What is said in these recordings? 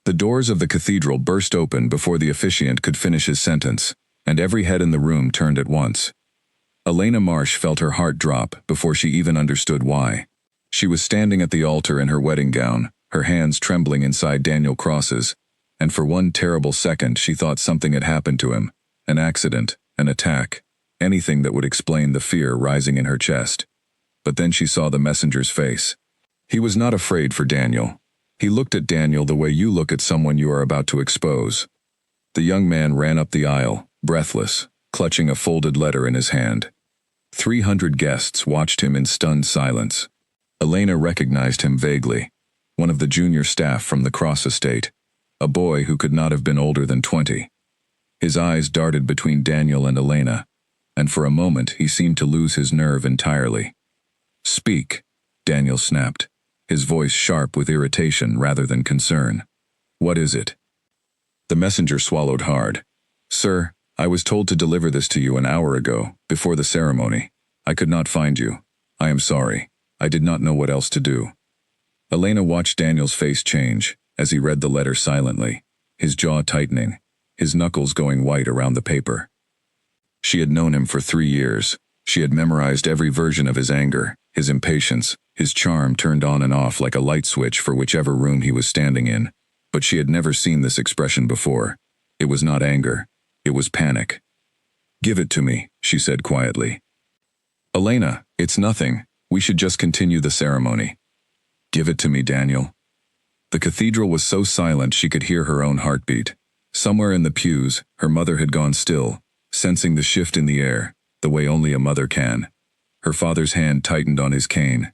The doors of the cathedral burst open before the officiant could finish his sentence, and every head in the room turned at once. Elena Marsh felt her heart drop before she even understood why. She was standing at the altar in her wedding gown, her hands trembling inside Daniel Cross's, and for one terrible second she thought something had happened to him, an accident, an attack, anything that would explain the fear rising in her chest. But then she saw the messenger's face. He was not afraid for Daniel. He looked at Daniel the way you look at someone you are about to expose. The young man ran up the aisle, breathless, clutching a folded letter in his hand. 300 guests watched him in stunned silence. Elena recognized him vaguely, one of the junior staff from the Cross estate, a boy who could not have been older than 20. His eyes darted between Daniel and Elena, and for a moment he seemed to lose his nerve entirely. "Speak," Daniel snapped, his voice sharp with irritation rather than concern. "What is it?" The messenger swallowed hard. "Sir, I was told to deliver this to you an hour ago, before the ceremony. I could not find you. I am sorry. I did not know what else to do." Elena watched Daniel's face change as he read the letter silently, his jaw tightening, his knuckles going white around the paper. She had known him for 3 years. She had memorized every version of his anger, his impatience, his charm turned on and off like a light switch for whichever room he was standing in. But she had never seen this expression before. It was not anger. It was panic. "Give it to me," she said quietly. "Elena, it's nothing. We should just continue the ceremony." "Give it to me, Daniel." The cathedral was so silent she could hear her own heartbeat. Somewhere in the pews, her mother had gone still, sensing the shift in the air, the way only a mother can. Her father's hand tightened on his cane.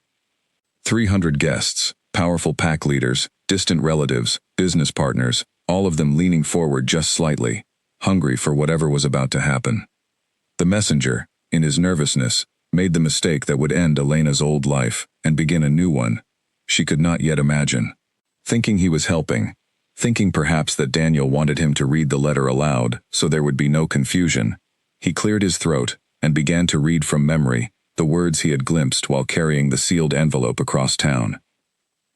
300 guests, powerful pack leaders, distant relatives, business partners, all of them leaning forward just slightly, hungry for whatever was about to happen. The messenger, in his nervousness, made the mistake that would end Elena's old life and begin a new one she could not yet imagine. Thinking he was helping, thinking perhaps that Daniel wanted him to read the letter aloud so there would be no confusion, he cleared his throat and began to read from memory the words he had glimpsed while carrying the sealed envelope across town.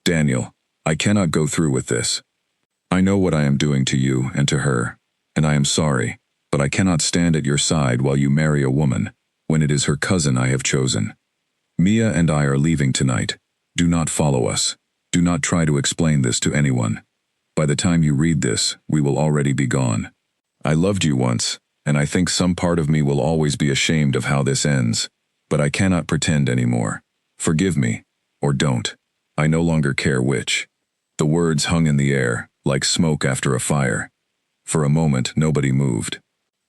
"Daniel, I cannot go through with this. I know what I am doing to you and to her, and I am sorry, but I cannot stand at your side while you marry a woman, when it is her cousin I have chosen. Mia and I are leaving tonight. Do not follow us. Do not try to explain this to anyone. By the time you read this, we will already be gone. I loved you once, and I think some part of me will always be ashamed of how this ends, but I cannot pretend anymore. Forgive me, or don't. I no longer care which." The words hung in the air, like smoke after a fire. For a moment, nobody moved.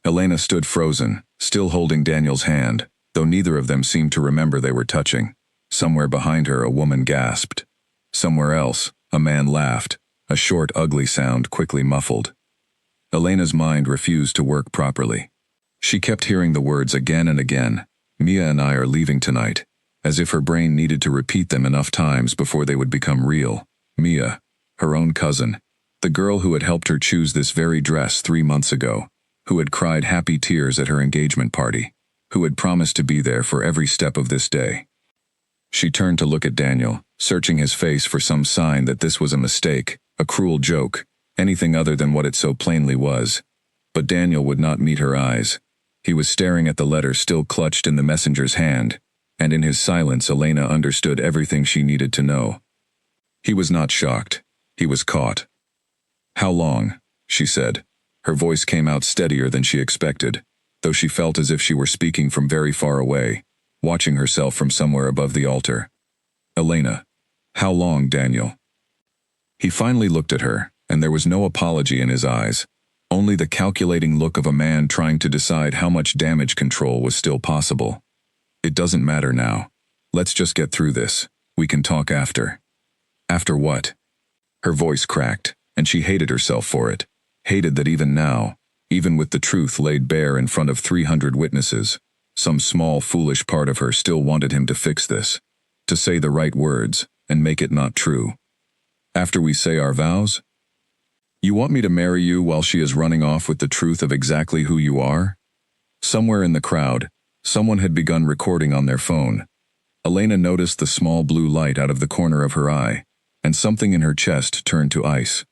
Elena stood frozen, still holding Daniel's hand, though neither of them seemed to remember they were touching. Somewhere behind her, a woman gasped. Somewhere else, a man laughed, a short, ugly sound quickly muffled. Elena's mind refused to work properly. She kept hearing the words again and again, "Mia and I are leaving tonight," as if her brain needed to repeat them enough times before they would become real. Mia, her own cousin, the girl who had helped her choose this very dress 3 months ago, who had cried happy tears at her engagement party, who had promised to be there for every step of this day. She turned to look at Daniel, searching his face for some sign that this was a mistake, a cruel joke, anything other than what it so plainly was. But Daniel would not meet her eyes. He was staring at the letter still clutched in the messenger's hand, and in his silence Elena understood everything she needed to know. He was not shocked. He was caught. "How long?" she said. Her voice came out steadier than she expected, though she felt as if she were speaking from very far away, watching herself from somewhere above the altar. "Elena, how long, Daniel?" He finally looked at her, and there was no apology in his eyes, only the calculating look of a man trying to decide how much damage control was still possible. "It doesn't matter now. Let's just get through this. We can talk after." "After what?" Her voice cracked, and she hated herself for it, hated that even now, even with the truth laid bare in front of 300 witnesses, some small, foolish part of her still wanted him to fix this, to say the right words, and make it not true. "After we say our vows? You want me to marry you while she is running off with the truth of exactly who you are?" Somewhere in the crowd, someone had begun recording on their phone. Elena noticed the small blue light out of the corner of her eye, and something in her chest turned to ice.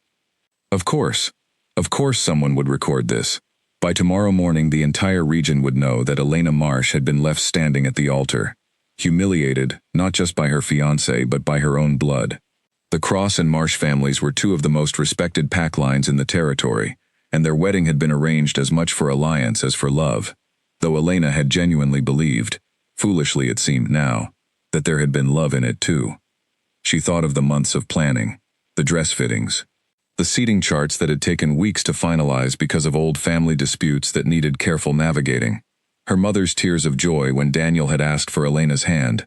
Of course. Of course someone would record this. By tomorrow morning the entire region would know that Elena Marsh had been left standing at the altar, humiliated, not just by her fiancé but by her own blood. The Cross and Marsh families were two of the most respected pack lines in the territory, and their wedding had been arranged as much for alliance as for love, though Elena had genuinely believed, foolishly it seemed now, that there had been love in it too. She thought of the months of planning, the dress fittings, the seating charts that had taken weeks to finalize because of old family disputes that needed careful navigating, her mother's tears of joy when Daniel had asked for Elena's hand,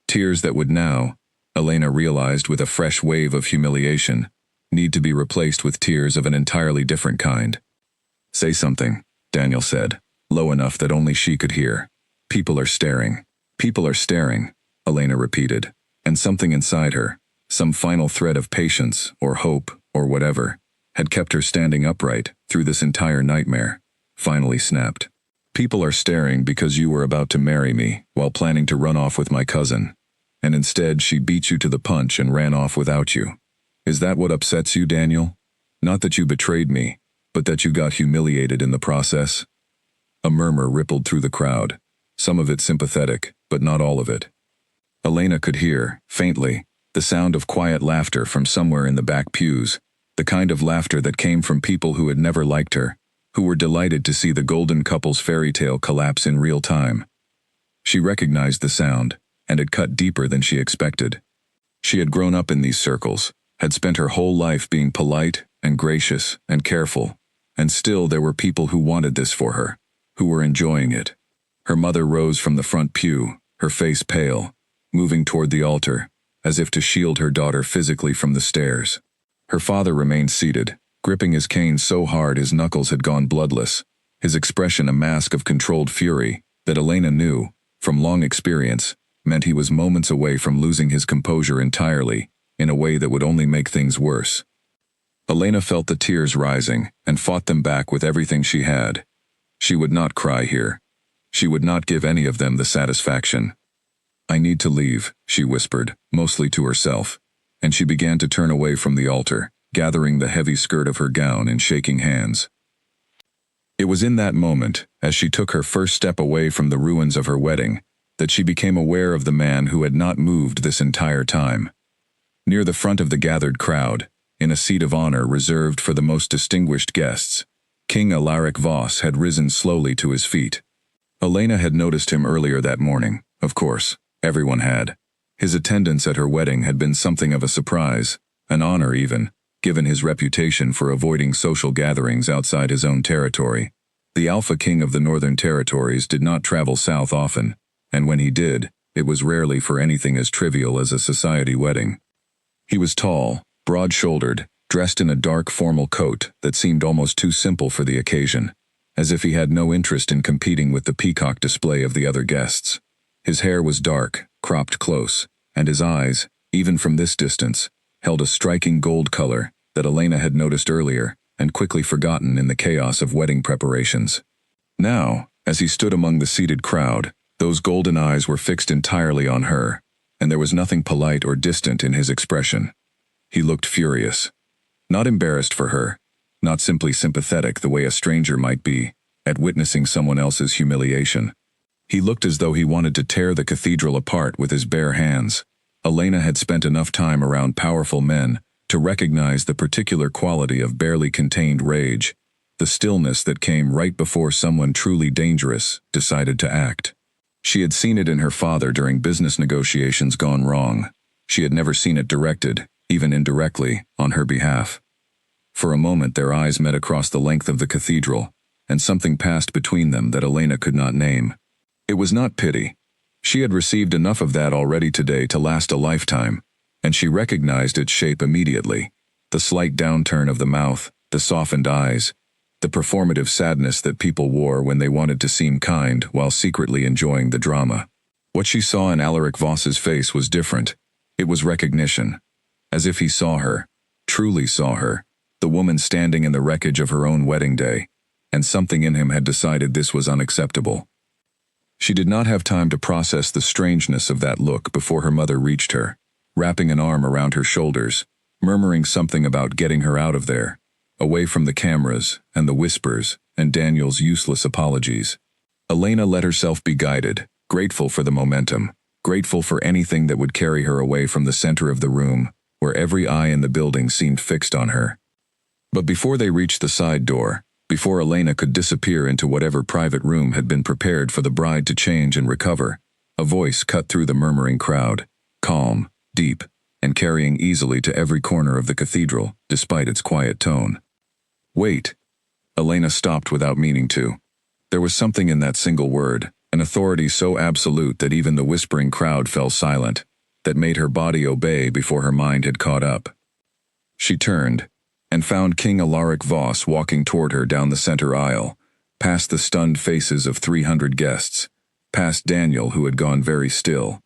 tears that would now, Elena realized with a fresh wave of humiliation, need to be replaced with tears of an entirely different kind. "Say something," Daniel said, low enough that only she could hear. "People are staring. People are staring," Elena repeated, and something inside her, some final thread of patience, or hope, or whatever, had kept her standing upright through this entire nightmare, finally snapped. "People are staring because you were about to marry me while planning to run off with my cousin, and instead she beat you to the punch and ran off without you. Is that what upsets you, Daniel? Not that you betrayed me, but that you got humiliated in the process?" A murmur rippled through the crowd, some of it sympathetic, but not all of it. Elena could hear, faintly, the sound of quiet laughter from somewhere in the back pews, the kind of laughter that came from people who had never liked her, who were delighted to see the golden couple's fairy tale collapse in real time. She recognized the sound, and it cut deeper than she expected. She had grown up in these circles, had spent her whole life being polite and gracious and careful, and still there were people who wanted this for her, who were enjoying it. Her mother rose from the front pew, her face pale, moving toward the altar, as if to shield her daughter physically from the stares. Her father remained seated, gripping his cane so hard his knuckles had gone bloodless, his expression a mask of controlled fury that Elena knew, from long experience, meant he was moments away from losing his composure entirely, in a way that would only make things worse. Elena felt the tears rising and fought them back with everything she had. She would not cry here. She would not give any of them the satisfaction. "I need to leave," she whispered, mostly to herself, and she began to turn away from the altar, gathering the heavy skirt of her gown in shaking hands. It was in that moment, as she took her first step away from the ruins of her wedding, that she became aware of the man who had not moved this entire time. Near the front of the gathered crowd, in a seat of honor reserved for the most distinguished guests, King Alaric Voss had risen slowly to his feet. Elena had noticed him earlier that morning, of course. Everyone had. His attendance at her wedding had been something of a surprise, an honor even, given his reputation for avoiding social gatherings outside his own territory. The Alpha King of the Northern Territories did not travel south often, and when he did, it was rarely for anything as trivial as a society wedding. He was tall, broad-shouldered, dressed in a dark formal coat that seemed almost too simple for the occasion, as if he had no interest in competing with the peacock display of the other guests. His hair was dark, cropped close, and his eyes, even from this distance, held a striking gold color that Elena had noticed earlier and quickly forgotten in the chaos of wedding preparations. Now, as he stood among the seated crowd, those golden eyes were fixed entirely on her, and there was nothing polite or distant in his expression. He looked furious. Not embarrassed for her, not simply sympathetic the way a stranger might be at witnessing someone else's humiliation. He looked as though he wanted to tear the cathedral apart with his bare hands. Elena had spent enough time around powerful men to recognize the particular quality of barely contained rage, the stillness that came right before someone truly dangerous decided to act. She had seen it in her father during business negotiations gone wrong. She had never seen it directed, even indirectly, on her behalf. For a moment their eyes met across the length of the cathedral, and something passed between them that Elena could not name. It was not pity. She had received enough of that already today to last a lifetime, and she recognized its shape immediately. The slight downturn of the mouth, the softened eyes, the performative sadness that people wore when they wanted to seem kind while secretly enjoying the drama. What she saw in Alaric Voss's face was different. It was recognition. As if he saw her, truly saw her, the woman standing in the wreckage of her own wedding day, and something in him had decided this was unacceptable. She did not have time to process the strangeness of that look before her mother reached her, wrapping an arm around her shoulders, murmuring something about getting her out of there. away from the cameras and the whispers and Daniel's useless apologies. Elena let herself be guided, grateful for the momentum, grateful for anything that would carry her away from the center of the room, where every eye in the building seemed fixed on her. But before they reached the side door, before Elena could disappear into whatever private room had been prepared for the bride to change and recover, a voice cut through the murmuring crowd, calm, deep, and carrying easily to every corner of the cathedral, despite its quiet tone. "Wait." Elena stopped without meaning to. There was something in that single word, an authority so absolute that even the whispering crowd fell silent, that made her body obey before her mind had caught up. She turned, and found King Alaric Voss walking toward her down the center aisle, past the stunned faces of 300 guests, past Daniel who had gone very still,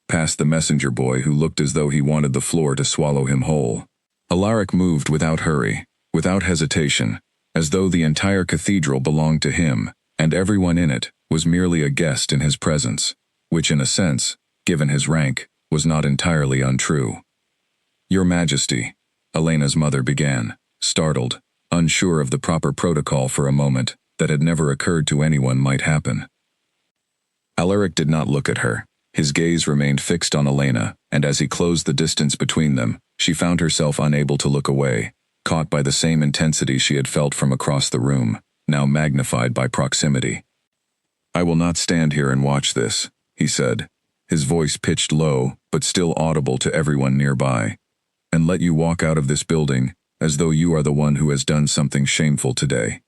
past the messenger boy who looked as though he wanted the floor to swallow him whole. Alaric moved without hurry, without hesitation, as though the entire cathedral belonged to him, and everyone in it was merely a guest in his presence, which in a sense, given his rank, was not entirely untrue. "Your Majesty," Elena's mother began, startled, unsure of the proper protocol for a moment that had never occurred to anyone might happen. Alaric did not look at her. His gaze remained fixed on Elena, and as he closed the distance between them, she found herself unable to look away, caught by the same intensity she had felt from across the room, now magnified by proximity. "I will not stand here and watch this," he said, his voice pitched low but still audible to everyone nearby, "and let you walk out of this building as though you are the one who has done something shameful today."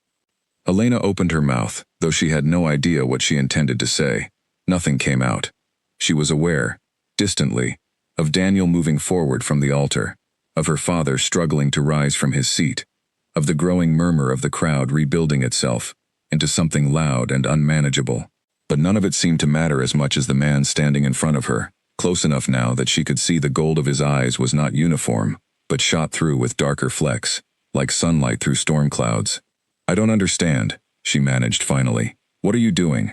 Elena opened her mouth, though she had no idea what she intended to say. Nothing came out. She was aware, distantly, of Daniel moving forward from the altar, of her father struggling to rise from his seat, of the growing murmur of the crowd rebuilding itself into something loud and unmanageable. But none of it seemed to matter as much as the man standing in front of her, close enough now that she could see the gold of his eyes was not uniform, but shot through with darker flecks, like sunlight through storm clouds. "I don't understand," she managed finally. "What are you doing?"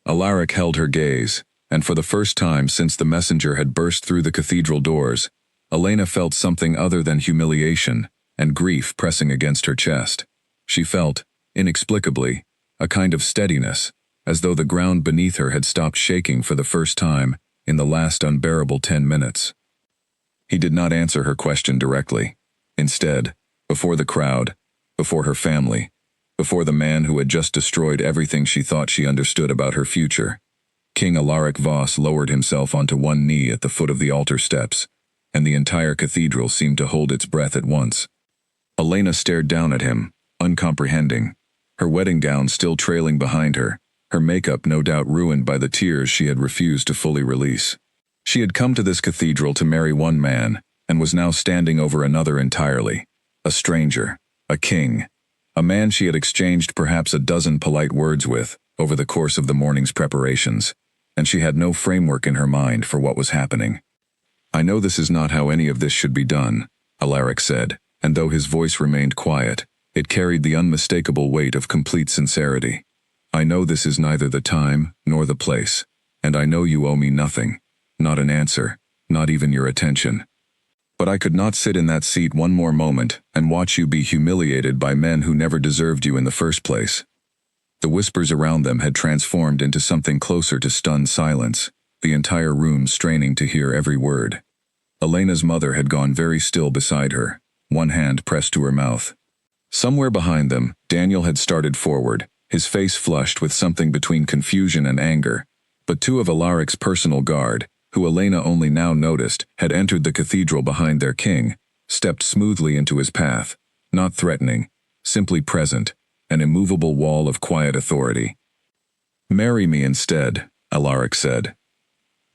Alaric held her gaze, and for the first time since the messenger had burst through the cathedral doors, Elena felt something other than humiliation and grief pressing against her chest. She felt, inexplicably, a kind of steadiness, as though the ground beneath her had stopped shaking for the first time in the last unbearable 10 minutes. He did not answer her question directly. Instead, before the crowd, before her family, before the man who had just destroyed everything she thought she understood about her future, King Alaric Voss lowered himself onto one knee at the foot of the altar steps, and the entire cathedral seemed to hold its breath at once. Elena stared down at him, uncomprehending, her wedding gown still trailing behind her, her makeup no doubt ruined by the tears she had refused to fully release. She had come to this cathedral to marry one man, and was now standing over another entirely, a stranger, a king, a man she had exchanged perhaps a dozen polite words with over the course of the morning's preparations, and she had no framework in her mind for what was happening. "I know this is not how any of this should be done," Alaric said, and though his voice remained quiet, it carried the unmistakable weight of complete sincerity. "I know this is neither the time nor the place, and I know you owe me nothing, not an answer, not even your attention. But I could not sit in that seat one more moment and watch you be humiliated by men who never deserved you in the first place." The whispers around them had transformed into something closer to stunned silence, the entire room straining to hear every word. Elena's mother had gone very still beside her, one hand pressed to her mouth. Somewhere behind them, Daniel had started forward, his face flushed with something between confusion and anger, but two of Alaric's personal guard, who Elena only now noticed, had entered the cathedral behind their king, stepped smoothly into his path, not threatening, simply present, an immovable wall of quiet authority. "Marry me instead," Alaric said.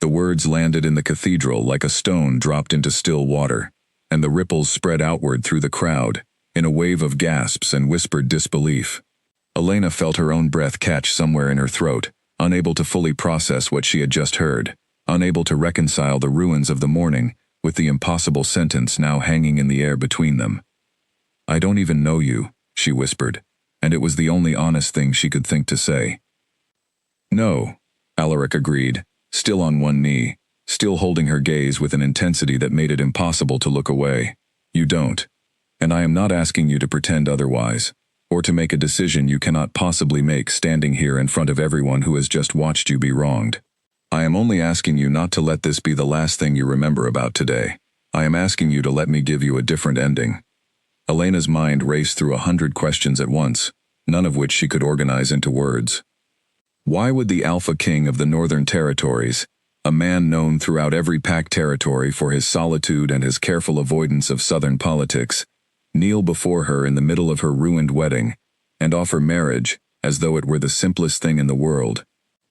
The words landed in the cathedral like a stone dropped into still water, and the ripples spread outward through the crowd, in a wave of gasps and whispered disbelief. Elena felt her own breath catch somewhere in her throat, unable to fully process what she had just heard, unable to reconcile the ruins of the morning with the impossible sentence now hanging in the air between them. "I don't even know you," she whispered, and it was the only honest thing she could think to say. "No," Alaric agreed, still on one knee, still holding her gaze with an intensity that made it impossible to look away. "You don't. And I am not asking you to pretend otherwise, or to make a decision you cannot possibly make standing here in front of everyone who has just watched you be wronged. I am only asking you not to let this be the last thing you remember about today. I am asking you to let me give you a different ending." Elena's mind raced through 100 questions at once, none of which she could organize into words. Why would the Alpha King of the Northern Territories, a man known throughout every Pact territory for his solitude and his careful avoidance of Southern politics, kneel before her in the middle of her ruined wedding, and offer marriage as though it were the simplest thing in the world?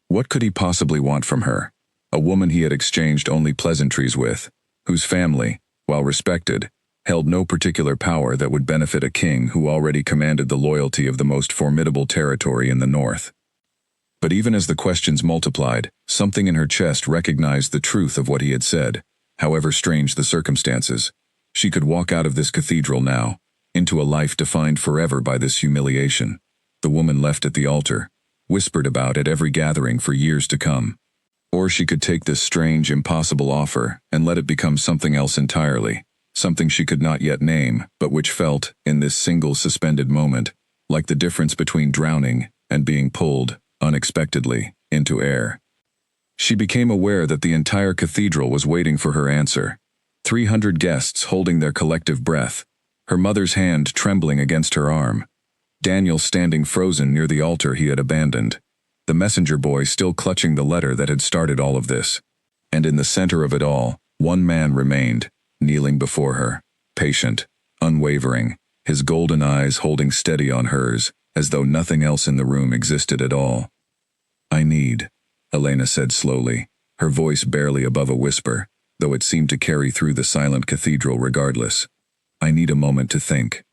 What could he possibly want from her? A woman he had exchanged only pleasantries with, whose family, while respected, held no particular power that would benefit a king who already commanded the loyalty of the most formidable territory in the north. But even as the questions multiplied, something in her chest recognized the truth of what he had said, however strange the circumstances. She could walk out of this cathedral now, into a life defined forever by this humiliation. The woman left at the altar, whispered about at every gathering for years to come. Or she could take this strange, impossible offer and let it become something else entirely, something she could not yet name, but which felt, in this single suspended moment, like the difference between drowning and being pulled, unexpectedly, into air. She became aware that the entire cathedral was waiting for her answer. 300 guests holding their collective breath, her mother's hand trembling against her arm, Daniel standing frozen near the altar he had abandoned, the messenger boy still clutching the letter that had started all of this. And in the center of it all, one man remained, kneeling before her, patient, unwavering, his golden eyes holding steady on hers, as though nothing else in the room existed at all. "I need," Elena said slowly, her voice barely above a whisper, though it seemed to carry through the silent cathedral regardless. "I need a moment to think."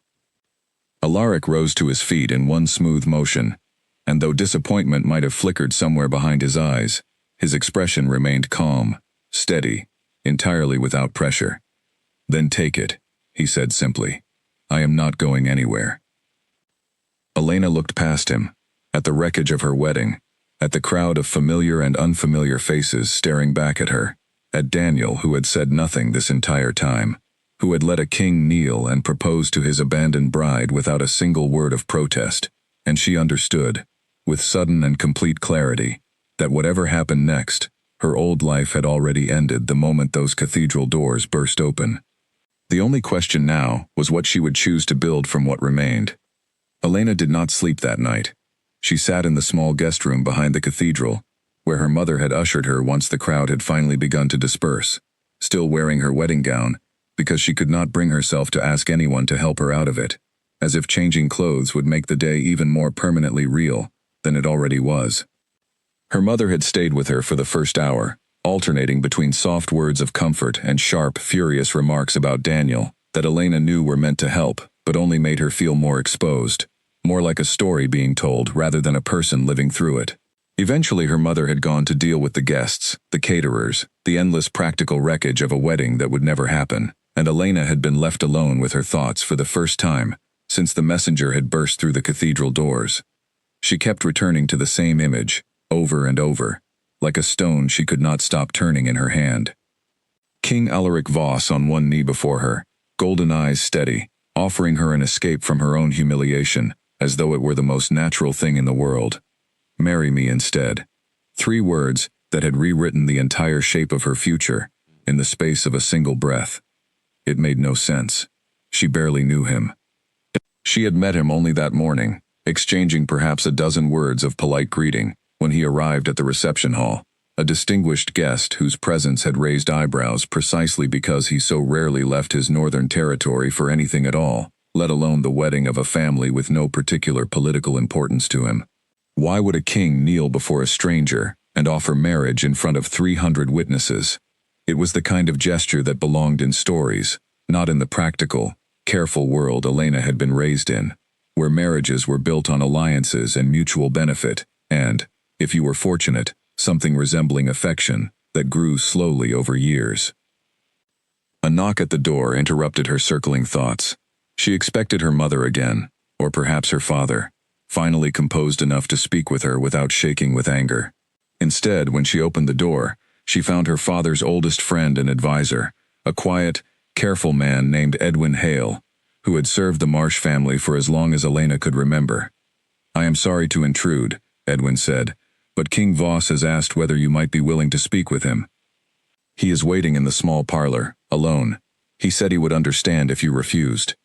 Alaric rose to his feet in one smooth motion, and though disappointment might have flickered somewhere behind his eyes, his expression remained calm, steady, entirely without pressure. "Then take it," he said simply. "I am not going anywhere." Elena looked past him, at the wreckage of her wedding, at the crowd of familiar and unfamiliar faces staring back at her, at Daniel, who had said nothing this entire time, who had let a king kneel and propose to his abandoned bride without a single word of protest, and she understood, with sudden and complete clarity, that whatever happened next, her old life had already ended the moment those cathedral doors burst open. The only question now was what she would choose to build from what remained. Elena did not sleep that night. She sat in the small guest room behind the cathedral, where her mother had ushered her once the crowd had finally begun to disperse, still wearing her wedding gown, because she could not bring herself to ask anyone to help her out of it, as if changing clothes would make the day even more permanently real than it already was. Her mother had stayed with her for the first hour, alternating between soft words of comfort and sharp, furious remarks about Daniel that Elena knew were meant to help, but only made her feel more exposed, more like a story being told rather than a person living through it. Eventually her mother had gone to deal with the guests, the caterers, the endless practical wreckage of a wedding that would never happen, and Elena had been left alone with her thoughts for the first time since the messenger had burst through the cathedral doors. She kept returning to the same image, over and over, like a stone she could not stop turning in her hand. King Alaric Voss on one knee before her, golden eyes steady, offering her an escape from her own humiliation, as though it were the most natural thing in the world. "Marry me instead." 3 words that had rewritten the entire shape of her future, in the space of a single breath. It made no sense. She barely knew him. She had met him only that morning, exchanging perhaps a dozen words of polite greeting, when he arrived at the reception hall, a distinguished guest whose presence had raised eyebrows precisely because he so rarely left his northern territory for anything at all, let alone the wedding of a family with no particular political importance to him. Why would a king kneel before a stranger and offer marriage in front of 300 witnesses? It was the kind of gesture that belonged in stories, not in the practical, careful world Elena had been raised in, where marriages were built on alliances and mutual benefit, and, if you were fortunate, something resembling affection that grew slowly over years. A knock at the door interrupted her circling thoughts. She expected her mother again, or perhaps her father, finally composed enough to speak with her without shaking with anger. Instead, when she opened the door, she found her father's oldest friend and advisor, a quiet, careful man named Edwin Hale, who had served the Marsh family for as long as Elena could remember. "I am sorry to intrude," Edwin said, "but King Voss has asked whether you might be willing to speak with him. He is waiting in the small parlor, alone. He said he would understand if you refused."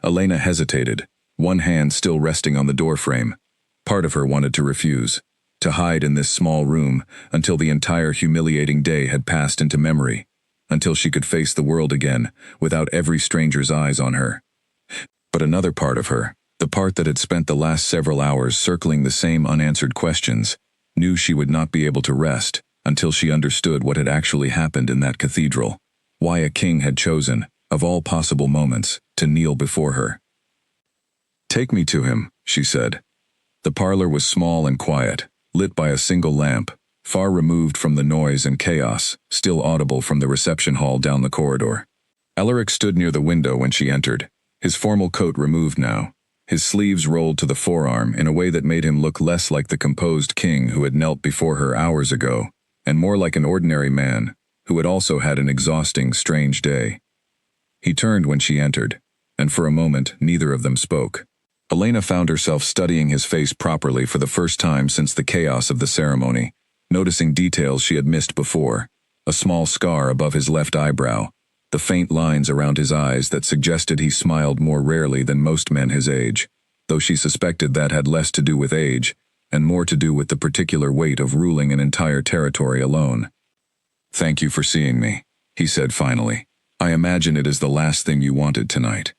Elena hesitated, one hand still resting on the doorframe. Part of her wanted to refuse, to hide in this small room until the entire humiliating day had passed into memory, until she could face the world again without every stranger's eyes on her. But another part of her, the part that had spent the last several hours circling the same unanswered questions, knew she would not be able to rest until she understood what had actually happened in that cathedral, why a king had chosen, of all possible moments, to kneel before her. "Take me to him," she said. The parlor was small and quiet, lit by a single lamp, far removed from the noise and chaos, still audible from the reception hall down the corridor. Alaric stood near the window when she entered, his formal coat removed now, his sleeves rolled to the forearm in a way that made him look less like the composed king who had knelt before her hours ago, and more like an ordinary man, who had also had an exhausting, strange day. He turned when she entered, and for a moment neither of them spoke. Elena found herself studying his face properly for the first time since the chaos of the ceremony, noticing details she had missed before, a small scar above his left eyebrow, the faint lines around his eyes that suggested he smiled more rarely than most men his age, though she suspected that had less to do with age, and more to do with the particular weight of ruling an entire territory alone. "Thank you for seeing me," he said finally. "I imagine it is the last thing you wanted tonight."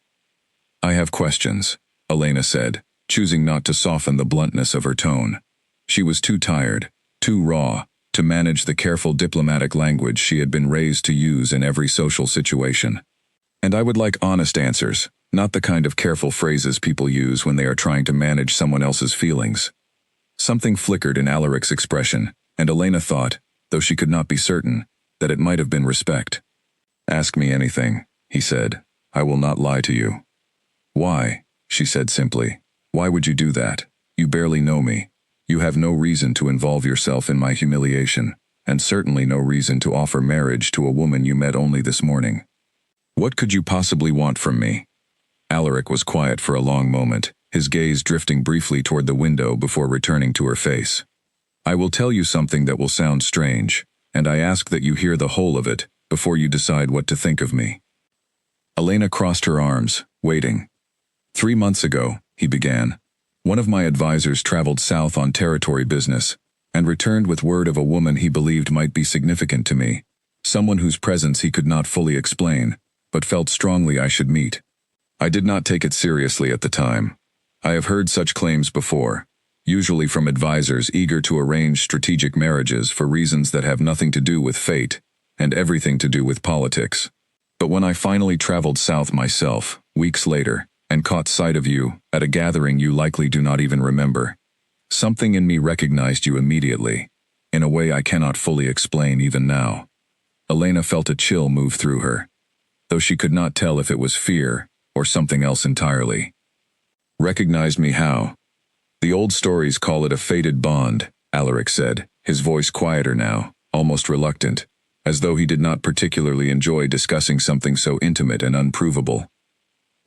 "I have questions," Elena said, choosing not to soften the bluntness of her tone. She was too tired, too raw, to manage the careful diplomatic language she had been raised to use in every social situation. "And I would like honest answers, not the kind of careful phrases people use when they are trying to manage someone else's feelings." Something flickered in Alaric's expression, and Elena thought, though she could not be certain, that it might have been respect. "Ask me anything," he said. "I will not lie to you." "Why?" she said simply. "Why would you do that? You barely know me. You have no reason to involve yourself in my humiliation, and certainly no reason to offer marriage to a woman you met only this morning. What could you possibly want from me?" Alaric was quiet for a long moment, his gaze drifting briefly toward the window before returning to her face. "I will tell you something that will sound strange, and I ask that you hear the whole of it before you decide what to think of me." Elena crossed her arms, waiting. "3 months ago," he began, "one of my advisors traveled south on territory business, and returned with word of a woman he believed might be significant to me, someone whose presence he could not fully explain, but felt strongly I should meet. I did not take it seriously at the time. I have heard such claims before, usually from advisors eager to arrange strategic marriages for reasons that have nothing to do with fate, and everything to do with politics. But when I finally traveled south myself, weeks later, and caught sight of you at a gathering you likely do not even remember, something in me recognized you immediately, in a way I cannot fully explain even now." Elena felt a chill move through her, though she could not tell if it was fear or something else entirely. "Recognized me how?" "The old stories call it a fated bond," Alaric said, his voice quieter now, almost reluctant, as though he did not particularly enjoy discussing something so intimate and unprovable.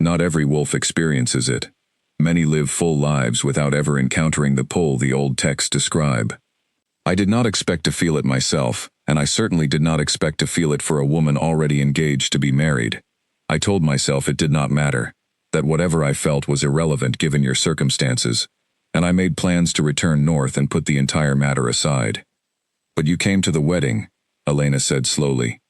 "Not every wolf experiences it. Many live full lives without ever encountering the pull the old texts describe. I did not expect to feel it myself, and I certainly did not expect to feel it for a woman already engaged to be married. I told myself it did not matter, that whatever I felt was irrelevant given your circumstances, and I made plans to return north and put the entire matter aside. But you came to the wedding," Elena said slowly.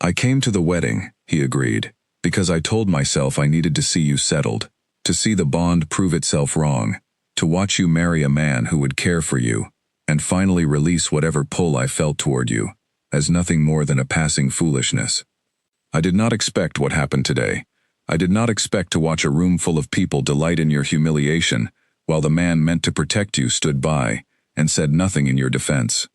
"I came to the wedding," he agreed, "because I told myself I needed to see you settled, to see the bond prove itself wrong, to watch you marry a man who would care for you, and finally release whatever pull I felt toward you, as nothing more than a passing foolishness. I did not expect what happened today. I did not expect to watch a room full of people delight in your humiliation, while the man meant to protect you stood by, and said nothing in your defense."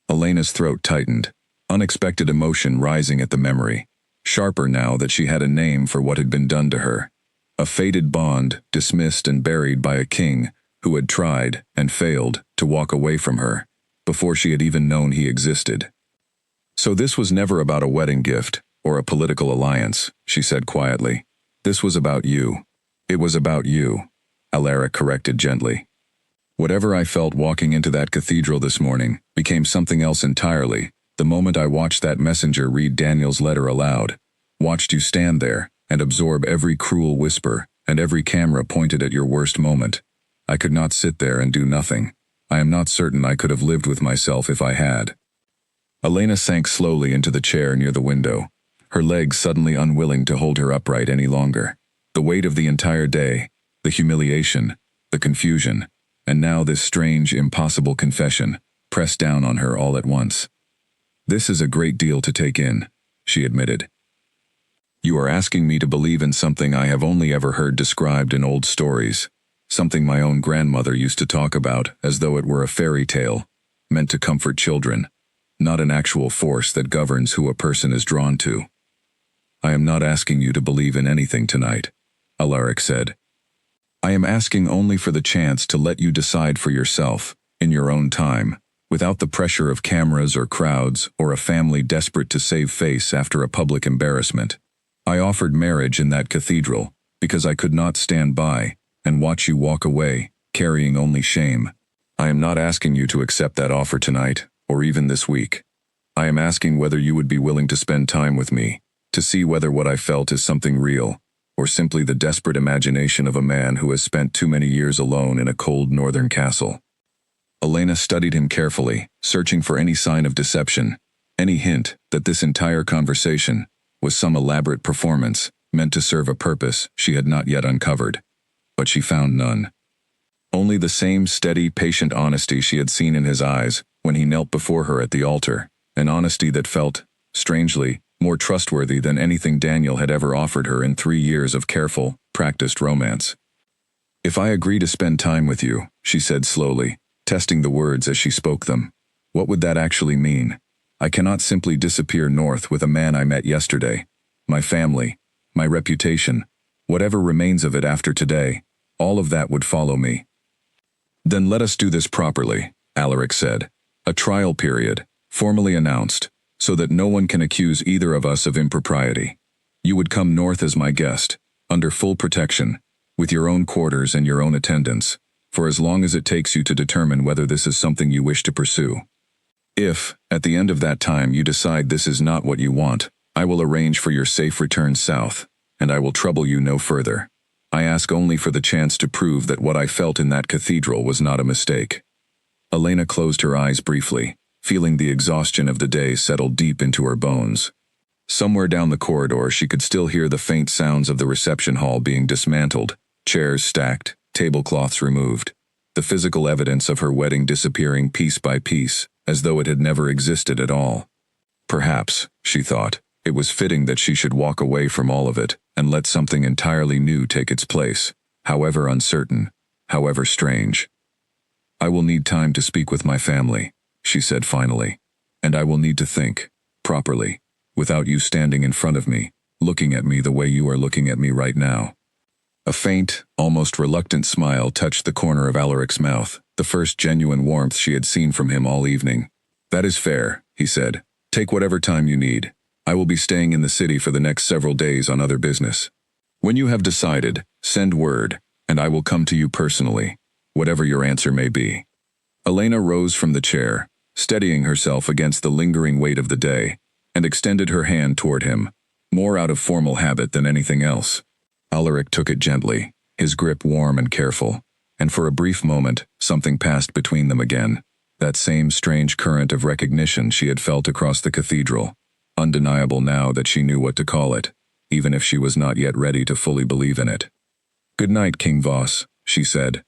Elena's throat tightened, unexpected emotion rising at the memory, sharper now that she had a name for what had been done to her. A fated bond, dismissed and buried by a king who had tried, and failed, to walk away from her, before she had even known he existed. "So this was never about a wedding gift, or a political alliance," she said quietly. This was about you. It was about you, Alaric corrected gently. Whatever I felt walking into that cathedral this morning became something else entirely the moment I watched that messenger read Daniel's letter aloud, watched you stand there and absorb every cruel whisper and every camera pointed at your worst moment. I could not sit there and do nothing. I am not certain I could have lived with myself if I had. Elena sank slowly into the chair near the window, her legs suddenly unwilling to hold her upright any longer. The weight of the entire day, the humiliation, the confusion, and now this strange, impossible confession, pressed down on her all at once. This is a great deal to take in, she admitted. You are asking me to believe in something I have only ever heard described in old stories, something my own grandmother used to talk about as though it were a fairy tale, meant to comfort children, not an actual force that governs who a person is drawn to. I am not asking you to believe in anything tonight, Alaric said. I am asking only for the chance to let you decide for yourself, in your own time, without the pressure of cameras or crowds or a family desperate to save face after a public embarrassment. I offered marriage in that cathedral because I could not stand by and watch you walk away, carrying only shame. I am not asking you to accept that offer tonight, or even this week. I am asking whether you would be willing to spend time with me, to see whether what I felt is something real, or simply the desperate imagination of a man who has spent too many years alone in a cold northern castle. Elena studied him carefully, searching for any sign of deception, any hint that this entire conversation was some elaborate performance meant to serve a purpose she had not yet uncovered. But she found none. Only the same steady, patient honesty she had seen in his eyes when he knelt before her at the altar, an honesty that felt, strangely, more trustworthy than anything Daniel had ever offered her in 3 years of careful, practiced romance. If I agree to spend time with you, she said slowly, testing the words as she spoke them, what would that actually mean? I cannot simply disappear north with a man I met yesterday. My family, my reputation, whatever remains of it after today, all of that would follow me. Then let us do this properly, Alaric said. A trial period, formally announced, so that no one can accuse either of us of impropriety. You would come north as my guest, under full protection, with your own quarters and your own attendants, for as long as it takes you to determine whether this is something you wish to pursue. If, at the end of that time, you decide this is not what you want, I will arrange for your safe return south, and I will trouble you no further. I ask only for the chance to prove that what I felt in that cathedral was not a mistake. Elena closed her eyes briefly, feeling the exhaustion of the day settle deep into her bones. Somewhere down the corridor she could still hear the faint sounds of the reception hall being dismantled, chairs stacked, tablecloths removed, the physical evidence of her wedding disappearing piece by piece, as though it had never existed at all. Perhaps, she thought, it was fitting that she should walk away from all of it and let something entirely new take its place, however uncertain, however strange. I will need time to speak with my family, she said finally, and I will need to think, properly, without you standing in front of me, looking at me the way you are looking at me right now. A faint, almost reluctant smile touched the corner of Alaric's mouth, the first genuine warmth she had seen from him all evening. That is fair, he said. Take whatever time you need. I will be staying in the city for the next several days on other business. When you have decided, send word, and I will come to you personally, whatever your answer may be. Elena rose from the chair, steadying herself against the lingering weight of the day, and extended her hand toward him, more out of formal habit than anything else. Alaric took it gently, his grip warm and careful, and for a brief moment, something passed between them again, that same strange current of recognition she had felt across the cathedral, undeniable now that she knew what to call it, even if she was not yet ready to fully believe in it. Good night, King Voss, she said.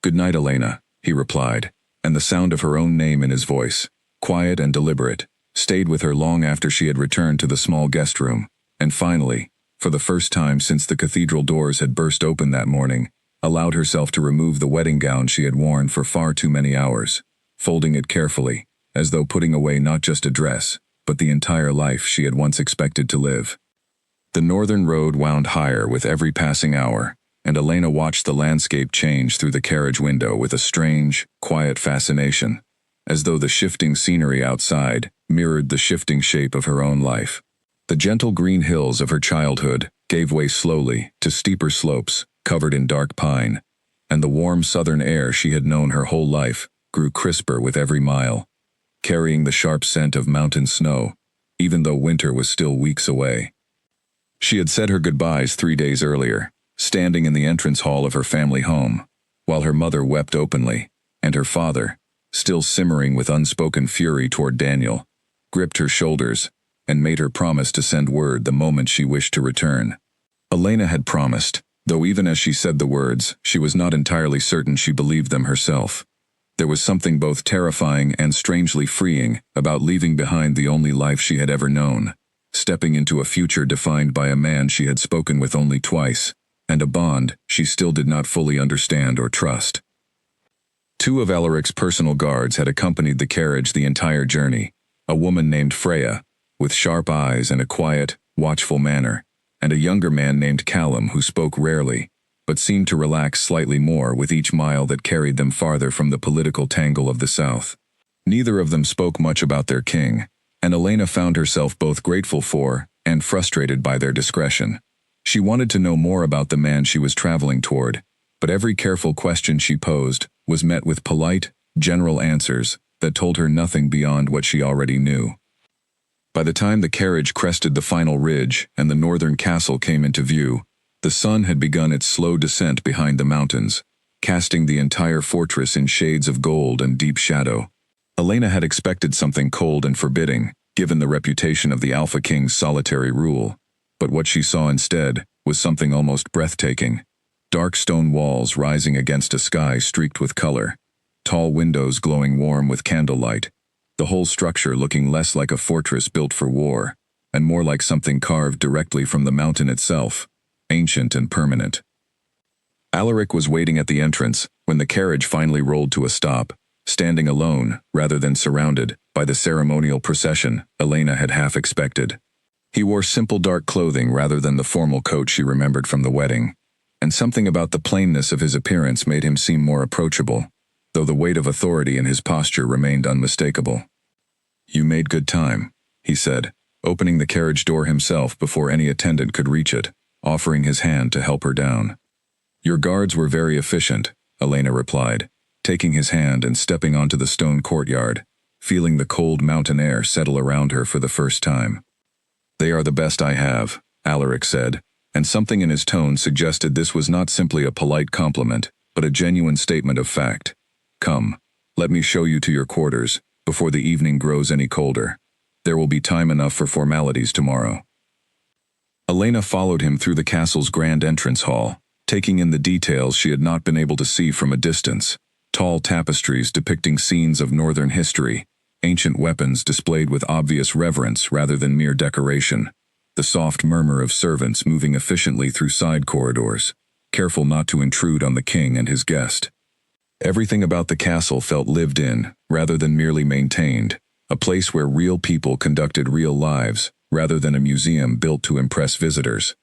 Good night, Elena, he replied, and the sound of her own name in his voice, quiet and deliberate, stayed with her long after she had returned to the small guest room, and finally, for the first time since the cathedral doors had burst open that morning, allowed herself to remove the wedding gown she had worn for far too many hours, folding it carefully, as though putting away not just a dress, but the entire life she had once expected to live. The northern road wound higher with every passing hour, and Elena watched the landscape change through the carriage window with a strange, quiet fascination, as though the shifting scenery outside mirrored the shifting shape of her own life. The gentle green hills of her childhood gave way slowly to steeper slopes covered in dark pine, and the warm southern air she had known her whole life grew crisper with every mile, carrying the sharp scent of mountain snow, even though winter was still weeks away. She had said her goodbyes 3 days earlier, standing in the entrance hall of her family home, while her mother wept openly, and her father, still simmering with unspoken fury toward Daniel, gripped her shoulders and made her promise to send word the moment she wished to return. Elena had promised, though even as she said the words, she was not entirely certain she believed them herself. There was something both terrifying and strangely freeing about leaving behind the only life she had ever known, stepping into a future defined by a man she had spoken with only twice, and a bond she still did not fully understand or trust. 2 of Alaric's personal guards had accompanied the carriage the entire journey, a woman named Freya, with sharp eyes and a quiet, watchful manner, and a younger man named Callum who spoke rarely, but seemed to relax slightly more with each mile that carried them farther from the political tangle of the South. Neither of them spoke much about their king, and Elena found herself both grateful for and frustrated by their discretion. She wanted to know more about the man she was traveling toward, but every careful question she posed was met with polite, general answers that told her nothing beyond what she already knew. By the time the carriage crested the final ridge and the northern castle came into view, the sun had begun its slow descent behind the mountains, casting the entire fortress in shades of gold and deep shadow. Elena had expected something cold and forbidding, given the reputation of the Alpha King's solitary rule, but what she saw instead was something almost breathtaking. Dark stone walls rising against a sky streaked with color, tall windows glowing warm with candlelight, the whole structure looking less like a fortress built for war, and more like something carved directly from the mountain itself, ancient and permanent. Alaric was waiting at the entrance when the carriage finally rolled to a stop, standing alone rather than surrounded by the ceremonial procession Elena had half expected. He wore simple dark clothing rather than the formal coat she remembered from the wedding, and something about the plainness of his appearance made him seem more approachable, though the weight of authority in his posture remained unmistakable. "You made good time," he said, opening the carriage door himself before any attendant could reach it, offering his hand to help her down. "Your guards were very efficient," Elena replied, taking his hand and stepping onto the stone courtyard, feeling the cold mountain air settle around her for the first time. "They are the best I have," Alaric said, and something in his tone suggested this was not simply a polite compliment, but a genuine statement of fact. "Come, let me show you to your quarters, before the evening grows any colder. There will be time enough for formalities tomorrow." Elena followed him through the castle's grand entrance hall, taking in the details she had not been able to see from a distance. Tall tapestries depicting scenes of northern history, ancient weapons displayed with obvious reverence rather than mere decoration, the soft murmur of servants moving efficiently through side corridors, careful not to intrude on the king and his guest. Everything about the castle felt lived in, rather than merely maintained, a place where real people conducted real lives, rather than a museum built to impress visitors.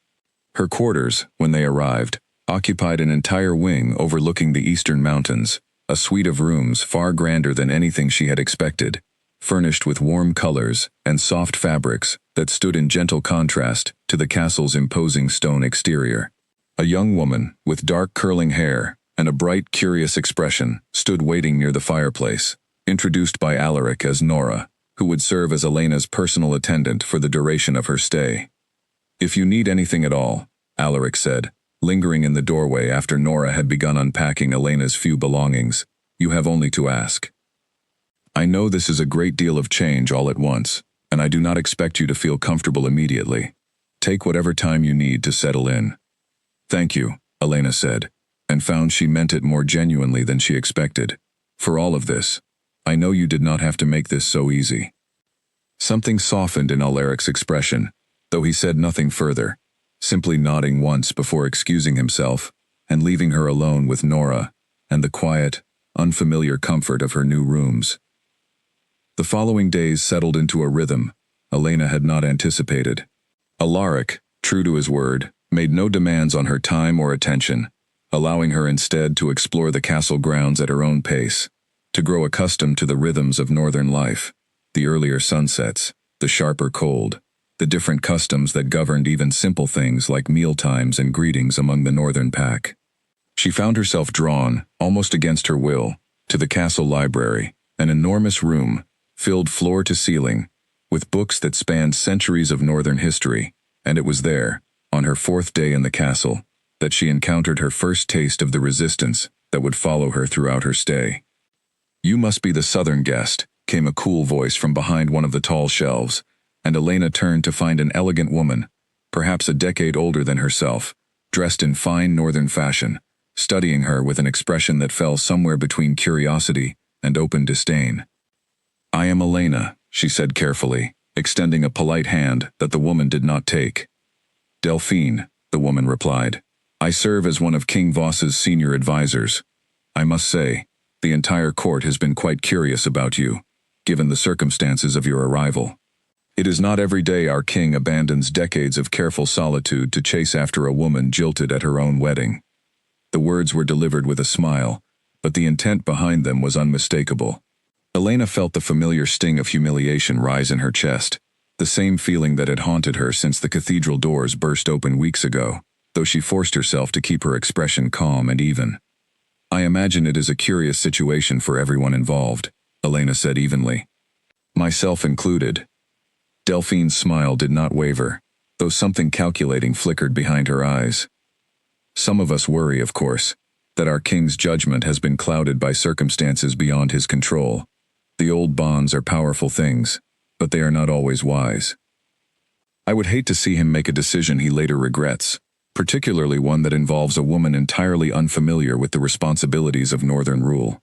Her quarters, when they arrived, occupied an entire wing overlooking the eastern mountains, a suite of rooms far grander than anything she had expected, furnished with warm colors and soft fabrics that stood in gentle contrast to the castle's imposing stone exterior. A young woman, with dark curling hair and a bright, curious expression, stood waiting near the fireplace, introduced by Alaric as Nora, who would serve as Elena's personal attendant for the duration of her stay. "If you need anything at all," Alaric said, lingering in the doorway after Nora had begun unpacking Elena's few belongings, "you have only to ask. I know this is a great deal of change all at once, and I do not expect you to feel comfortable immediately. Take whatever time you need to settle in." "Thank you," Elena said, and found she meant it more genuinely than she expected. "For all of this. I know you did not have to make this so easy." Something softened in Alaric's expression, though he said nothing further, simply nodding once before excusing himself and leaving her alone with Nora and the quiet, unfamiliar comfort of her new rooms. The following days settled into a rhythm Elena had not anticipated. Alaric, true to his word, made no demands on her time or attention, allowing her instead to explore the castle grounds at her own pace, to grow accustomed to the rhythms of northern life, the earlier sunsets, the sharper cold, the different customs that governed even simple things like mealtimes and greetings among the northern pack. She found herself drawn, almost against her will, to the castle library, an enormous room, filled floor to ceiling, with books that spanned centuries of northern history, and it was there, on her 4th day in the castle, that she encountered her first taste of the resistance that would follow her throughout her stay. "You must be the southern guest," came a cool voice from behind one of the tall shelves, and Elena turned to find an elegant woman, perhaps a decade older than herself, dressed in fine northern fashion, studying her with an expression that fell somewhere between curiosity and open disdain. "I am Elena," she said carefully, extending a polite hand that the woman did not take. "Delphine," the woman replied. "I serve as one of King Voss's senior advisors. I must say, the entire court has been quite curious about you, given the circumstances of your arrival. It is not every day our king abandons decades of careful solitude to chase after a woman jilted at her own wedding." The words were delivered with a smile, but the intent behind them was unmistakable. Elena felt the familiar sting of humiliation rise in her chest, the same feeling that had haunted her since the cathedral doors burst open weeks ago, though she forced herself to keep her expression calm and even. "I imagine it is a curious situation for everyone involved," Elena said evenly. "Myself included." Delphine's smile did not waver, though something calculating flickered behind her eyes. "Some of us worry, of course, that our king's judgment has been clouded by circumstances beyond his control. The old bonds are powerful things, but they are not always wise. I would hate to see him make a decision he later regrets, particularly one that involves a woman entirely unfamiliar with the responsibilities of northern rule."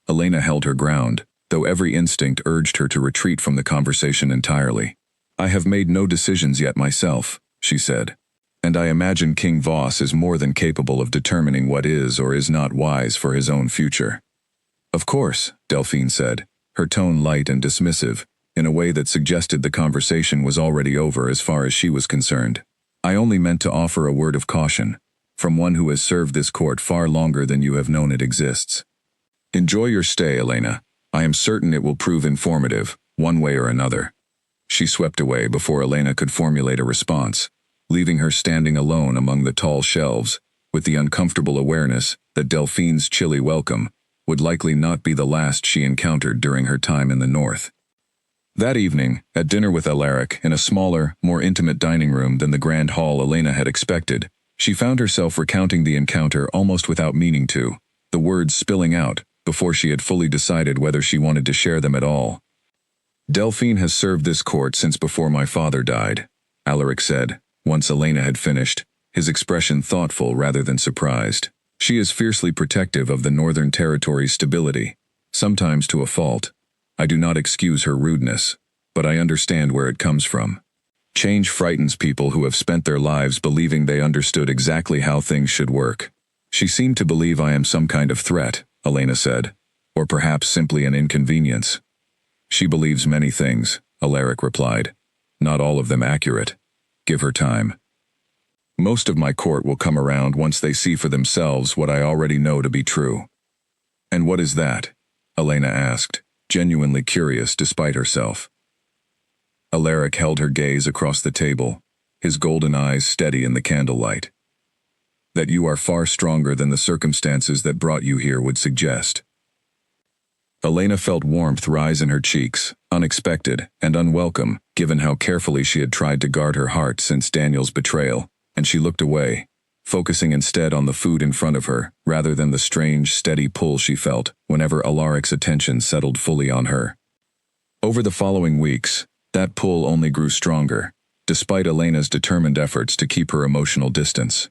Elena held her ground, though every instinct urged her to retreat from the conversation entirely. "I have made no decisions yet myself," she said, "and I imagine King Voss is more than capable of determining what is or is not wise for his own future." "Of course," Delphine said, her tone light and dismissive, in a way that suggested the conversation was already over as far as she was concerned. "I only meant to offer a word of caution, from one who has served this court far longer than you have known it exists. Enjoy your stay, Elena. I am certain it will prove informative, one way or another." She swept away before Elena could formulate a response, leaving her standing alone among the tall shelves, with the uncomfortable awareness that Delphine's chilly welcome would likely not be the last she encountered during her time in the north. That evening, at dinner with Alaric in a smaller, more intimate dining room than the grand hall Elena had expected, she found herself recounting the encounter almost without meaning to, the words spilling out before she had fully decided whether she wanted to share them at all. "Delphine has served this court since before my father died," Alaric said, once Elena had finished, his expression thoughtful rather than surprised. "She is fiercely protective of the Northern Territory's stability, sometimes to a fault. I do not excuse her rudeness, but I understand where it comes from. Change frightens people who have spent their lives believing they understood exactly how things should work. She seemed to believe I am some kind of threat," Elena said, "or perhaps simply an inconvenience." "She believes many things," Alaric replied, "not all of them accurate. Give her time. Most of my court will come around once they see for themselves what I already know to be true." "And what is that?" Elena asked, genuinely curious despite herself. Alaric held her gaze across the table, his golden eyes steady in the candlelight. "That you are far stronger than the circumstances that brought you here would suggest." Elena felt warmth rise in her cheeks, unexpected and unwelcome, given how carefully she had tried to guard her heart since Daniel's betrayal, and she looked away, focusing instead on the food in front of her, rather than the strange, steady pull she felt whenever Alaric's attention settled fully on her. Over the following weeks, that pull only grew stronger, despite Elena's determined efforts to keep her emotional distance.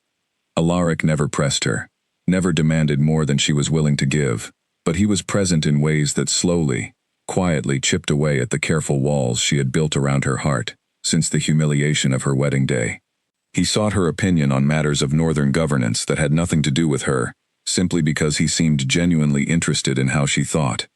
Alaric never pressed her, never demanded more than she was willing to give, but he was present in ways that slowly, quietly chipped away at the careful walls she had built around her heart since the humiliation of her wedding day. He sought her opinion on matters of northern governance that had nothing to do with her, simply because he seemed genuinely interested in how she thought.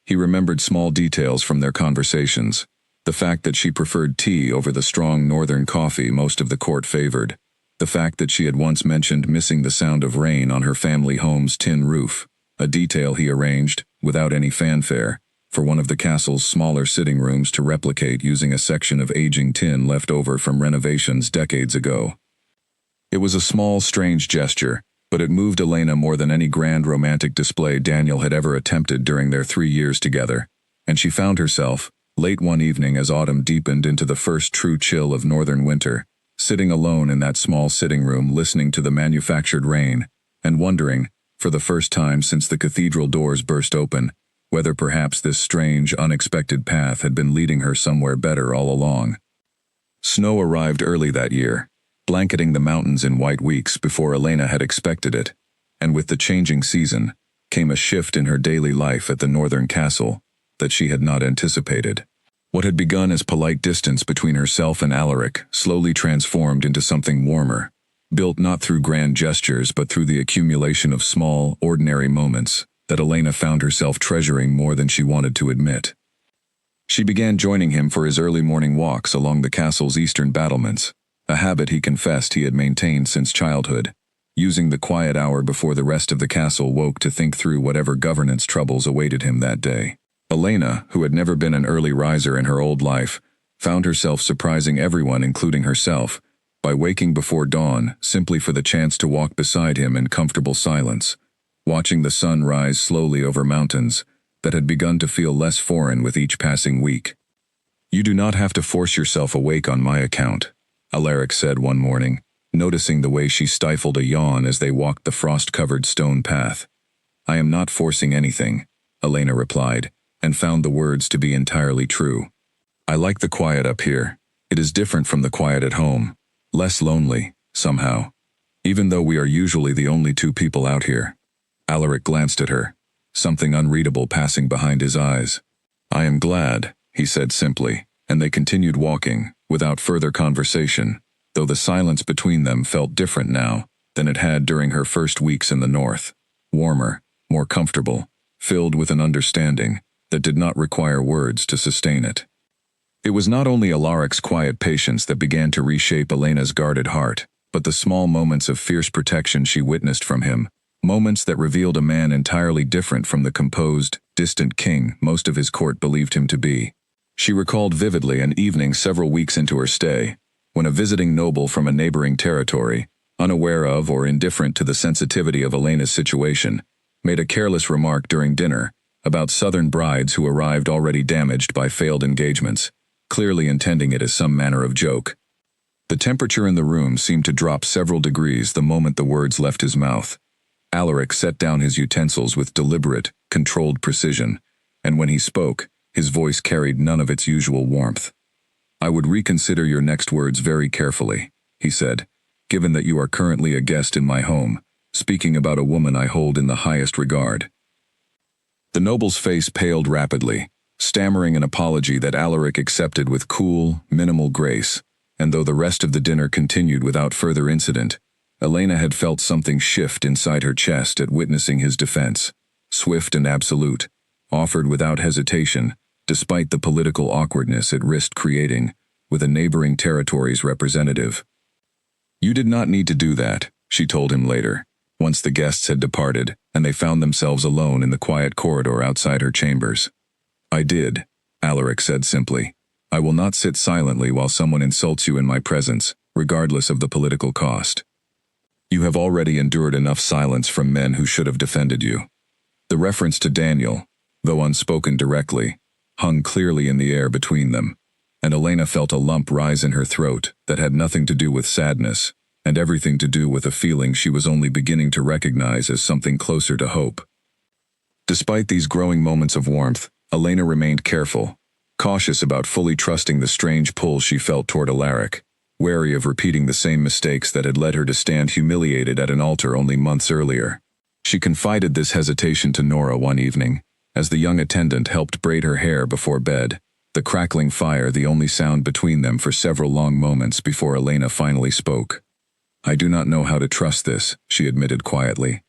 He remembered small details from their conversations, the fact that she preferred tea over the strong northern coffee most of the court favored, the fact that she had once mentioned missing the sound of rain on her family home's tin roof, a detail he arranged, without any fanfare, for one of the castle's smaller sitting rooms to replicate using a section of aging tin left over from renovations decades ago. It was a small, strange gesture, but it moved Elena more than any grand romantic display Daniel had ever attempted during their 3 years together, and she found herself, late one evening as autumn deepened into the first true chill of northern winter, sitting alone in that small sitting room listening to the manufactured rain, and wondering, for the first time since the cathedral doors burst open, whether perhaps this strange, unexpected path had been leading her somewhere better all along. Snow arrived early that year, blanketing the mountains in white weeks before Elena had expected it, and with the changing season came a shift in her daily life at the northern castle that she had not anticipated. What had begun as polite distance between herself and Alaric slowly transformed into something warmer, built not through grand gestures but through the accumulation of small, ordinary moments that Elena found herself treasuring more than she wanted to admit. She began joining him for his early morning walks along the castle's eastern battlements, a habit he confessed he had maintained since childhood, using the quiet hour before the rest of the castle woke to think through whatever governance troubles awaited him that day. Elena, who had never been an early riser in her old life, found herself surprising everyone, including herself, by waking before dawn simply for the chance to walk beside him in comfortable silence, watching the sun rise slowly over mountains that had begun to feel less foreign with each passing week. "You do not have to force yourself awake on my account," Alaric said one morning, noticing the way she stifled a yawn as they walked the frost-covered stone path. "I am not forcing anything," Elena replied, and found the words to be entirely true. "I like the quiet up here. It is different from the quiet at home. Less lonely, somehow. Even though we are usually the only two people out here." Alaric glanced at her, something unreadable passing behind his eyes. "I am glad," he said simply, and they continued walking, without further conversation, though the silence between them felt different now than it had during her first weeks in the north. Warmer, more comfortable, filled with an understanding that did not require words to sustain it. It was not only Alaric's quiet patience that began to reshape Elena's guarded heart, but the small moments of fierce protection she witnessed from him, moments that revealed a man entirely different from the composed, distant king most of his court believed him to be. She recalled vividly an evening several weeks into her stay, when a visiting noble from a neighboring territory, unaware of or indifferent to the sensitivity of Elena's situation, made a careless remark during dinner about southern brides who arrived already damaged by failed engagements, clearly intending it as some manner of joke. The temperature in the room seemed to drop several degrees the moment the words left his mouth. Alaric set down his utensils with deliberate, controlled precision, and when he spoke, his voice carried none of its usual warmth. "I would reconsider your next words very carefully," he said, "given that you are currently a guest in my home, speaking about a woman I hold in the highest regard." The noble's face paled rapidly, stammering an apology that Alaric accepted with cool, minimal grace, and though the rest of the dinner continued without further incident, Elena had felt something shift inside her chest at witnessing his defense, swift and absolute, offered without hesitation, despite the political awkwardness it risked creating with a neighboring territory's representative. "You did not need to do that," she told him later, once the guests had departed and they found themselves alone in the quiet corridor outside her chambers. "I did," Alaric said simply. "I will not sit silently while someone insults you in my presence, regardless of the political cost. You have already endured enough silence from men who should have defended you." The reference to Daniel, though unspoken directly, hung clearly in the air between them, and Elena felt a lump rise in her throat that had nothing to do with sadness, and everything to do with a feeling she was only beginning to recognize as something closer to hope. Despite these growing moments of warmth, Elena remained careful, cautious about fully trusting the strange pull she felt toward Alaric, wary of repeating the same mistakes that had led her to stand humiliated at an altar only months earlier. She confided this hesitation to Nora one evening, as the young attendant helped braid her hair before bed, the crackling fire the only sound between them for several long moments before Elena finally spoke. "I do not know how to trust this," she admitted quietly.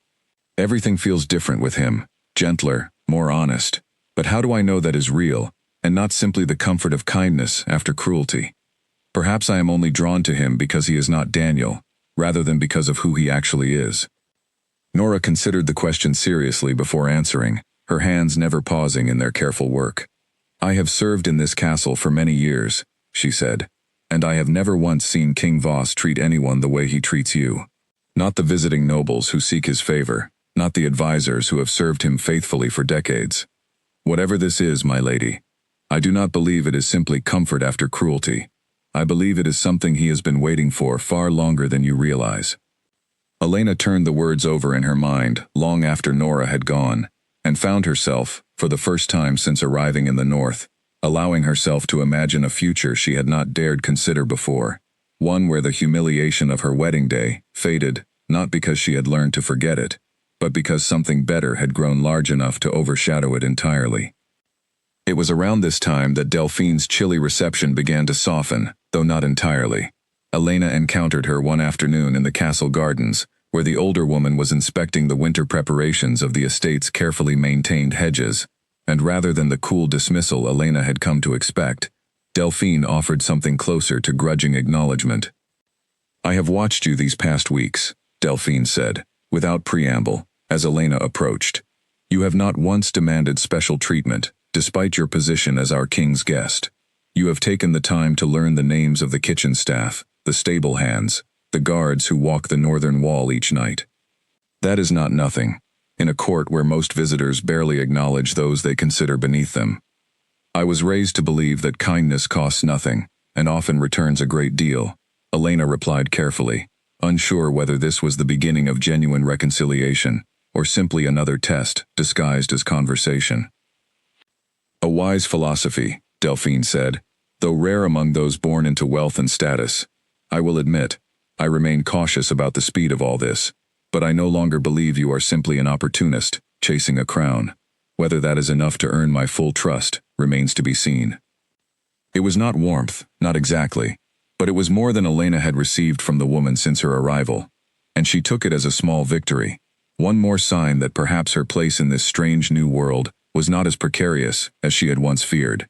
"Everything feels different with him, gentler, more honest. But how do I know that is real, and not simply the comfort of kindness after cruelty? Perhaps I am only drawn to him because he is not Daniel, rather than because of who he actually is." Nora considered the question seriously before answering, her hands never pausing in their careful work. "I have served in this castle for many years," she said, "and I have never once seen King Voss treat anyone the way he treats you. Not the visiting nobles who seek his favor, not the advisors who have served him faithfully for decades. Whatever this is, my lady, I do not believe it is simply comfort after cruelty. I believe it is something he has been waiting for far longer than you realize." Elena turned the words over in her mind long after Nora had gone, and found herself, for the first time since arriving in the north, allowing herself to imagine a future she had not dared consider before, one where the humiliation of her wedding day faded, not because she had learned to forget it, but because something better had grown large enough to overshadow it entirely. It was around this time that Delphine's chilly reception began to soften, though not entirely. Elena encountered her one afternoon in the castle gardens, where the older woman was inspecting the winter preparations of the estate's carefully maintained hedges, and rather than the cool dismissal Elena had come to expect, Delphine offered something closer to grudging acknowledgement. "I have watched you these past weeks," Delphine said, without preamble, as Elena approached. "You have not once demanded special treatment, despite your position as our king's guest. You have taken the time to learn the names of the kitchen staff, the stable hands, the guards who walk the northern wall each night. That is not nothing, in a court where most visitors barely acknowledge those they consider beneath them. I was raised to believe that kindness costs nothing, and often returns a great deal," Elena replied carefully, unsure whether this was the beginning of genuine reconciliation, or simply another test disguised as conversation. "A wise philosophy," Delphine said, "though rare among those born into wealth and status. I will admit, I remain cautious about the speed of all this, but I no longer believe you are simply an opportunist, chasing a crown. Whether that is enough to earn my full trust remains to be seen." It was not warmth, not exactly, but it was more than Elena had received from the woman since her arrival, and she took it as a small victory, one more sign that perhaps her place in this strange new world was not as precarious as she had once feared.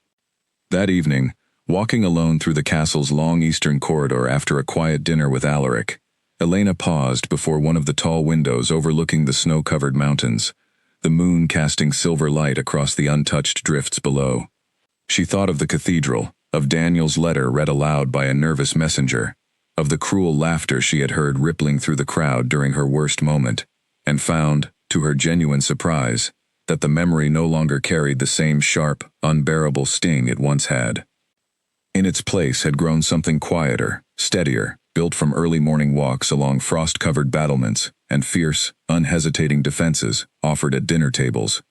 That evening, walking alone through the castle's long eastern corridor after a quiet dinner with Alaric, Elena paused before one of the tall windows overlooking the snow-covered mountains, the moon casting silver light across the untouched drifts below. She thought of the cathedral, of Daniel's letter read aloud by a nervous messenger, of the cruel laughter she had heard rippling through the crowd during her worst moment, and found, to her genuine surprise, that the memory no longer carried the same sharp, unbearable sting it once had. In its place had grown something quieter, steadier, built from early morning walks along frost-covered battlements and fierce, unhesitating defenses offered at dinner tables,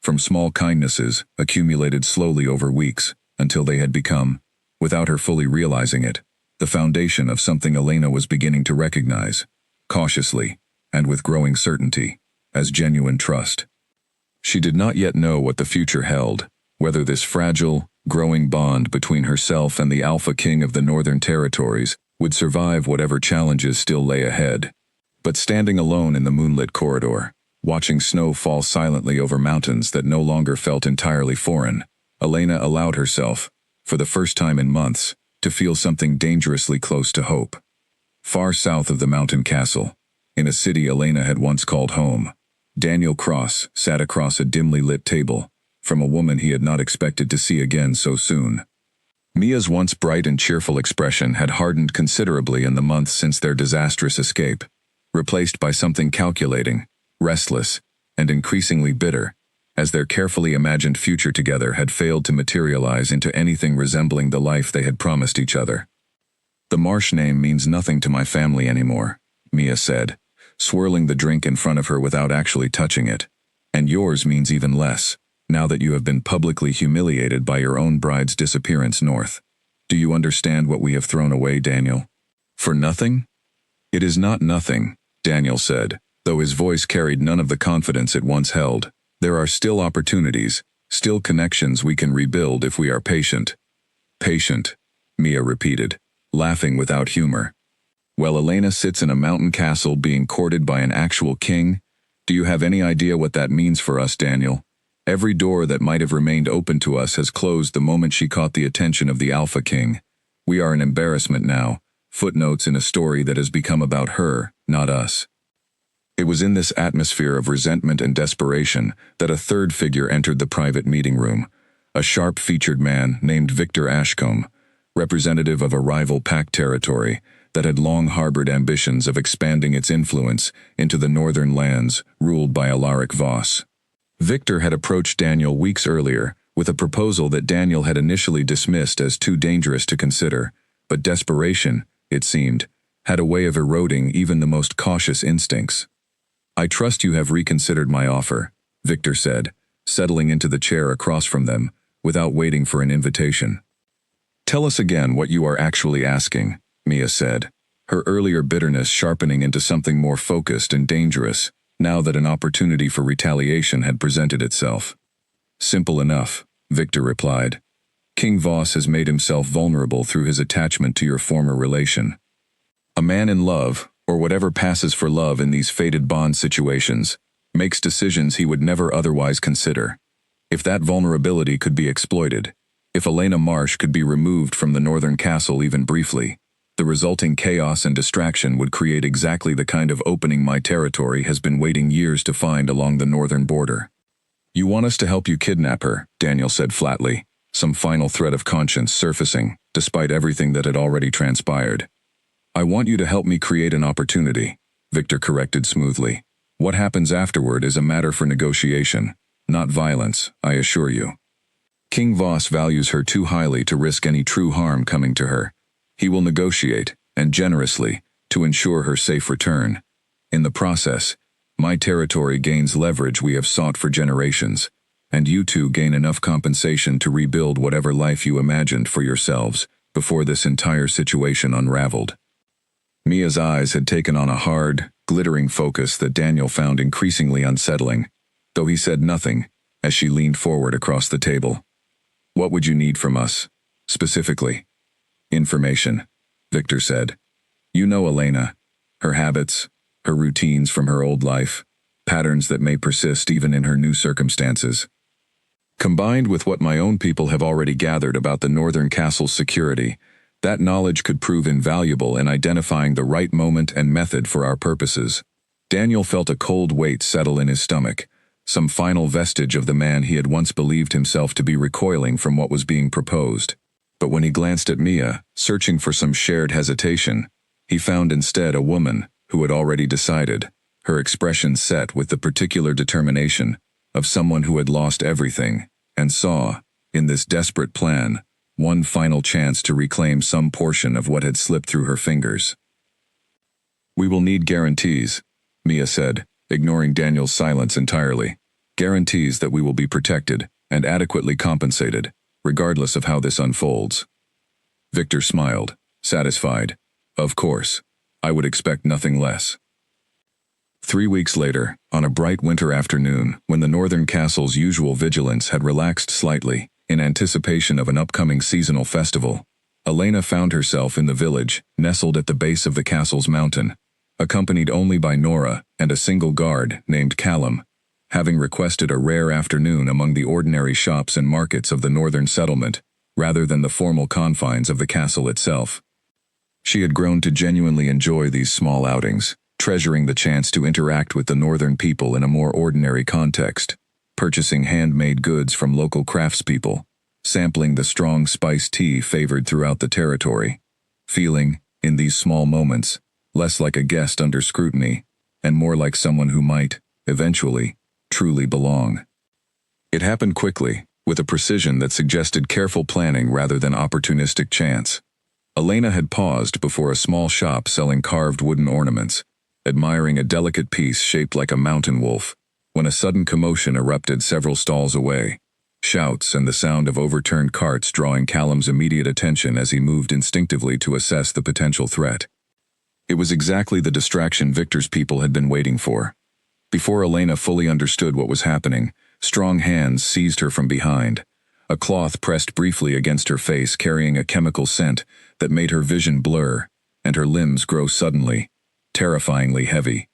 from small kindnesses accumulated slowly over weeks until they had become, without her fully realizing it, the foundation of something Elena was beginning to recognize, cautiously, and with growing certainty, as genuine trust. She did not yet know what the future held, whether this fragile, growing bond between herself and the Alpha King of the Northern Territories would survive whatever challenges still lay ahead. But standing alone in the moonlit corridor, watching snow fall silently over mountains that no longer felt entirely foreign, Elena allowed herself, for the first time in months, to feel something dangerously close to hope. Far south of the mountain castle, in a city Elena had once called home, Daniel Cross sat across a dimly lit table, from a woman he had not expected to see again so soon. Mia's once bright and cheerful expression had hardened considerably in the months since their disastrous escape, replaced by something calculating, restless, and increasingly bitter, as their carefully imagined future together had failed to materialize into anything resembling the life they had promised each other. "The Marsh name means nothing to my family anymore," Mia said, swirling the drink in front of her without actually touching it. "And yours means even less, now that you have been publicly humiliated by your own bride's disappearance north. Do you understand what we have thrown away, Daniel? For nothing?" "It is not nothing," Daniel said, though his voice carried none of the confidence it once held. "There are still opportunities, still connections we can rebuild if we are patient." "Patient," Mia repeated, laughing without humor. "While Elena sits in a mountain castle being courted by an actual king, do you have any idea what that means for us, Daniel? Every door that might have remained open to us has closed the moment she caught the attention of the Alpha King. We are an embarrassment now, footnotes in a story that has become about her, not us." It was in this atmosphere of resentment and desperation that a third figure entered the private meeting room, a sharp-featured man named Victor Ashcombe, representative of a rival pack territory that had long harbored ambitions of expanding its influence into the northern lands ruled by Alaric Voss. Victor had approached Daniel weeks earlier with a proposal that Daniel had initially dismissed as too dangerous to consider, but desperation, it seemed, had a way of eroding even the most cautious instincts. "I trust you have reconsidered my offer," Victor said, settling into the chair across from them, without waiting for an invitation. "Tell us again what you are actually asking," Mia said, her earlier bitterness sharpening into something more focused and dangerous, now that an opportunity for retaliation had presented itself. "Simple enough," Victor replied. "King Voss has made himself vulnerable through his attachment to your former relation. A man in love, or whatever passes for love in these fated bond situations, makes decisions he would never otherwise consider. If that vulnerability could be exploited, if Elena Marsh could be removed from the northern castle even briefly, the resulting chaos and distraction would create exactly the kind of opening my territory has been waiting years to find along the northern border." "You want us to help you kidnap her," Daniel said flatly, some final thread of conscience surfacing, despite everything that had already transpired. "I want you to help me create an opportunity," Victor corrected smoothly. "What happens afterward is a matter for negotiation, not violence, I assure you. King Voss values her too highly to risk any true harm coming to her. He will negotiate, and generously, to ensure her safe return. In the process, my territory gains leverage we have sought for generations, and you two gain enough compensation to rebuild whatever life you imagined for yourselves before this entire situation unraveled." Mia's eyes had taken on a hard, glittering focus that Daniel found increasingly unsettling, though he said nothing as she leaned forward across the table. "What would you need from us, specifically?" "Information," Victor said. "You know Elena, her habits, her routines from her old life, patterns that may persist even in her new circumstances. Combined with what my own people have already gathered about the northern castle's security, that knowledge could prove invaluable in identifying the right moment and method for our purposes." Daniel felt a cold weight settle in his stomach, some final vestige of the man he had once believed himself to be recoiling from what was being proposed. But when he glanced at Mia, searching for some shared hesitation, he found instead a woman who had already decided, her expression set with the particular determination of someone who had lost everything and saw, in this desperate plan, one final chance to reclaim some portion of what had slipped through her fingers. "We will need guarantees," Mia said, ignoring Daniel's silence entirely. "Guarantees that we will be protected and adequately compensated, regardless of how this unfolds." Victor smiled, satisfied. "Of course, I would expect nothing less." 3 weeks later, on a bright winter afternoon, when the northern castle's usual vigilance had relaxed slightly, in anticipation of an upcoming seasonal festival, Elena found herself in the village, nestled at the base of the castle's mountain, accompanied only by Nora and a single guard named Callum, having requested a rare afternoon among the ordinary shops and markets of the northern settlement, rather than the formal confines of the castle itself. She had grown to genuinely enjoy these small outings, treasuring the chance to interact with the northern people in a more ordinary context, purchasing handmade goods from local craftspeople, sampling the strong spiced tea favored throughout the territory, feeling, in these small moments, less like a guest under scrutiny, and more like someone who might, eventually, truly belong. It happened quickly, with a precision that suggested careful planning rather than opportunistic chance. Elena had paused before a small shop selling carved wooden ornaments, admiring a delicate piece shaped like a mountain wolf, when a sudden commotion erupted several stalls away, shouts and the sound of overturned carts drawing Callum's immediate attention as he moved instinctively to assess the potential threat. It was exactly the distraction Victor's people had been waiting for. Before Elena fully understood what was happening, strong hands seized her from behind. A cloth pressed briefly against her face, carrying a chemical scent that made her vision blur, and her limbs grow suddenly, terrifyingly heavy.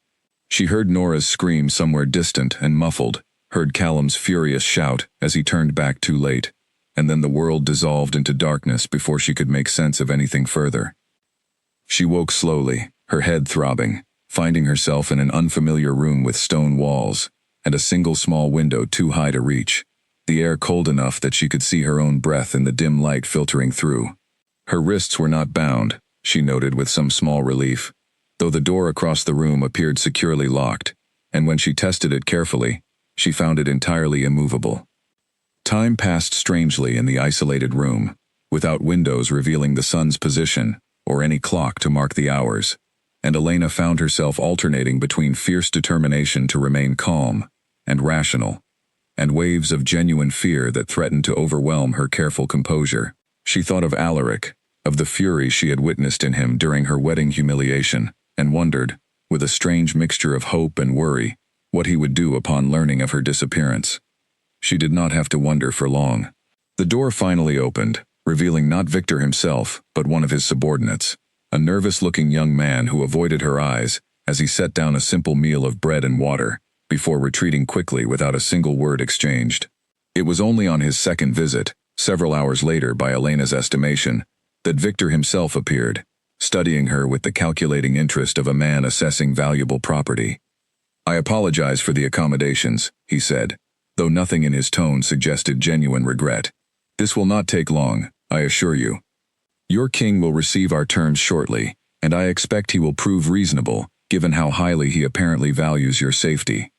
She heard Nora's scream somewhere distant and muffled, heard Callum's furious shout as he turned back too late, and then the world dissolved into darkness before she could make sense of anything further. She woke slowly, her head throbbing, finding herself in an unfamiliar room with stone walls and a single small window too high to reach, the air cold enough that she could see her own breath in the dim light filtering through. Her wrists were not bound, she noted with some small relief, though the door across the room appeared securely locked, and when she tested it carefully, she found it entirely immovable. Time passed strangely in the isolated room, without windows revealing the sun's position or any clock to mark the hours, and Elena found herself alternating between fierce determination to remain calm and rational, and waves of genuine fear that threatened to overwhelm her careful composure. She thought of Alaric, of the fury she had witnessed in him during her wedding humiliation, and wondered, with a strange mixture of hope and worry, what he would do upon learning of her disappearance. She did not have to wonder for long. The door finally opened, revealing not Victor himself, but one of his subordinates, a nervous-looking young man who avoided her eyes as he set down a simple meal of bread and water, before retreating quickly without a single word exchanged. It was only on his second visit, several hours later by Elena's estimation, that Victor himself appeared, studying her with the calculating interest of a man assessing valuable property. "I apologize for the accommodations," he said, though nothing in his tone suggested genuine regret. "This will not take long, I assure you. Your king will receive our terms shortly, and I expect he will prove reasonable, given how highly he apparently values your safety."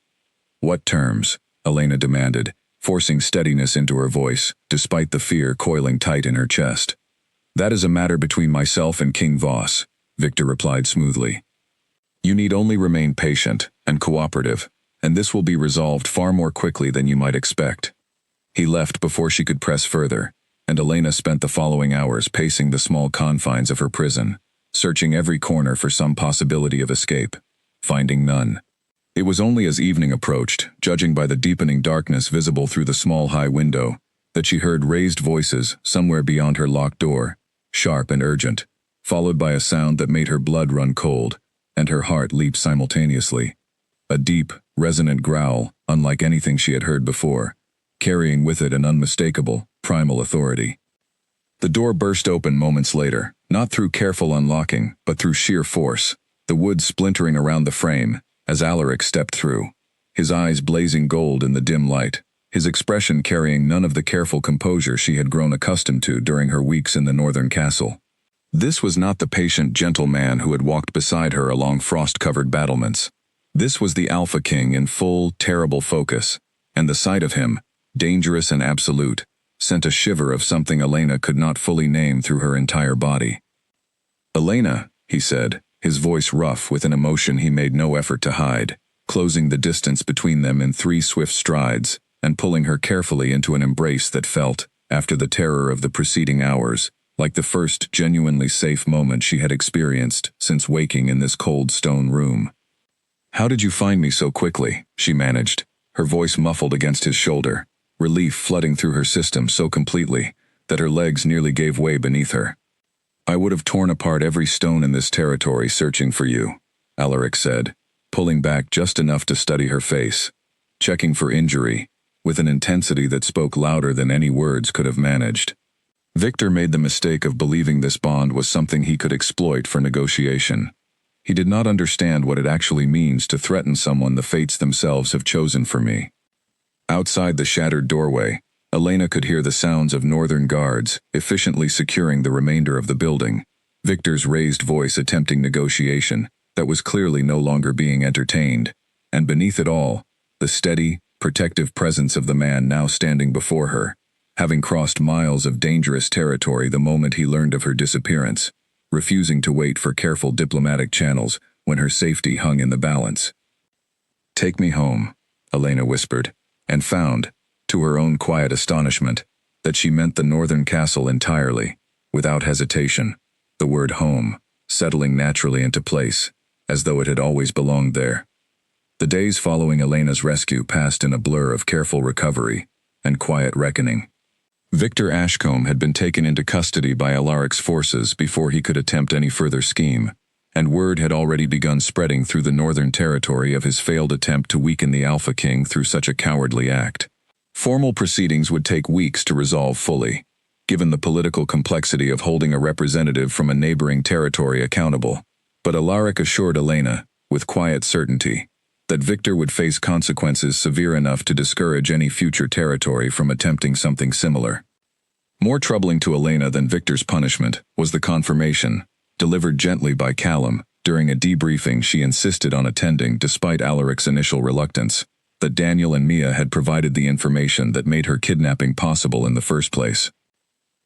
"What terms?" Elena demanded, forcing steadiness into her voice, despite the fear coiling tight in her chest. "That is a matter between myself and King Voss," Victor replied smoothly. "You need only remain patient and cooperative, and this will be resolved far more quickly than you might expect." He left before she could press further, and Elena spent the following hours pacing the small confines of her prison, searching every corner for some possibility of escape, finding none. It was only as evening approached, judging by the deepening darkness visible through the small high window, that she heard raised voices somewhere beyond her locked door, sharp and urgent, followed by a sound that made her blood run cold, and her heart leap simultaneously. A deep, resonant growl, unlike anything she had heard before, carrying with it an unmistakable, primal authority. The door burst open moments later, not through careful unlocking, but through sheer force, the wood splintering around the frame, as Alaric stepped through, his eyes blazing gold in the dim light, his expression carrying none of the careful composure she had grown accustomed to during her weeks in the northern castle. This was not the patient, gentle man who had walked beside her along frost-covered battlements. This was the Alpha King in full, terrible focus, and the sight of him, dangerous and absolute, sent a shiver of something Elena could not fully name through her entire body. "Elena," he said, his voice rough with an emotion he made no effort to hide, closing the distance between them in 3 swift strides, and pulling her carefully into an embrace that felt, after the terror of the preceding hours, like the first genuinely safe moment she had experienced since waking in this cold stone room. "How did you find me so quickly?" she managed, her voice muffled against his shoulder, relief flooding through her system so completely that her legs nearly gave way beneath her. "I would have torn apart every stone in this territory searching for you," Alaric said, pulling back just enough to study her face, checking for injury, with an intensity that spoke louder than any words could have managed. Victor made the mistake of believing this bond was something he could exploit for negotiation. He did not understand what it actually means to threaten someone the fates themselves have chosen for me. Outside the shattered doorway, Elena could hear the sounds of northern guards efficiently securing the remainder of the building, Victor's raised voice attempting negotiation that was clearly no longer being entertained, and beneath it all, the steady, protective presence of the man now standing before her, having crossed miles of dangerous territory the moment he learned of her disappearance, refusing to wait for careful diplomatic channels when her safety hung in the balance. "Take me home," Elena whispered, and found, to her own quiet astonishment, that she meant the northern castle entirely, without hesitation, the word home, settling naturally into place, as though it had always belonged there. The days following Elena's rescue passed in a blur of careful recovery and quiet reckoning. Victor Ashcombe had been taken into custody by Alaric's forces before he could attempt any further scheme, and word had already begun spreading through the northern territory of his failed attempt to weaken the Alpha King through such a cowardly act. Formal proceedings would take weeks to resolve fully, given the political complexity of holding a representative from a neighboring territory accountable, but Alaric assured Elena with quiet certainty, that Victor would face consequences severe enough to discourage any future territory from attempting something similar. More troubling to Elena than Victor's punishment was the confirmation, delivered gently by Callum. During a debriefing she insisted on attending despite Alaric's initial reluctance, that Daniel and Mia had provided the information that made her kidnapping possible in the first place.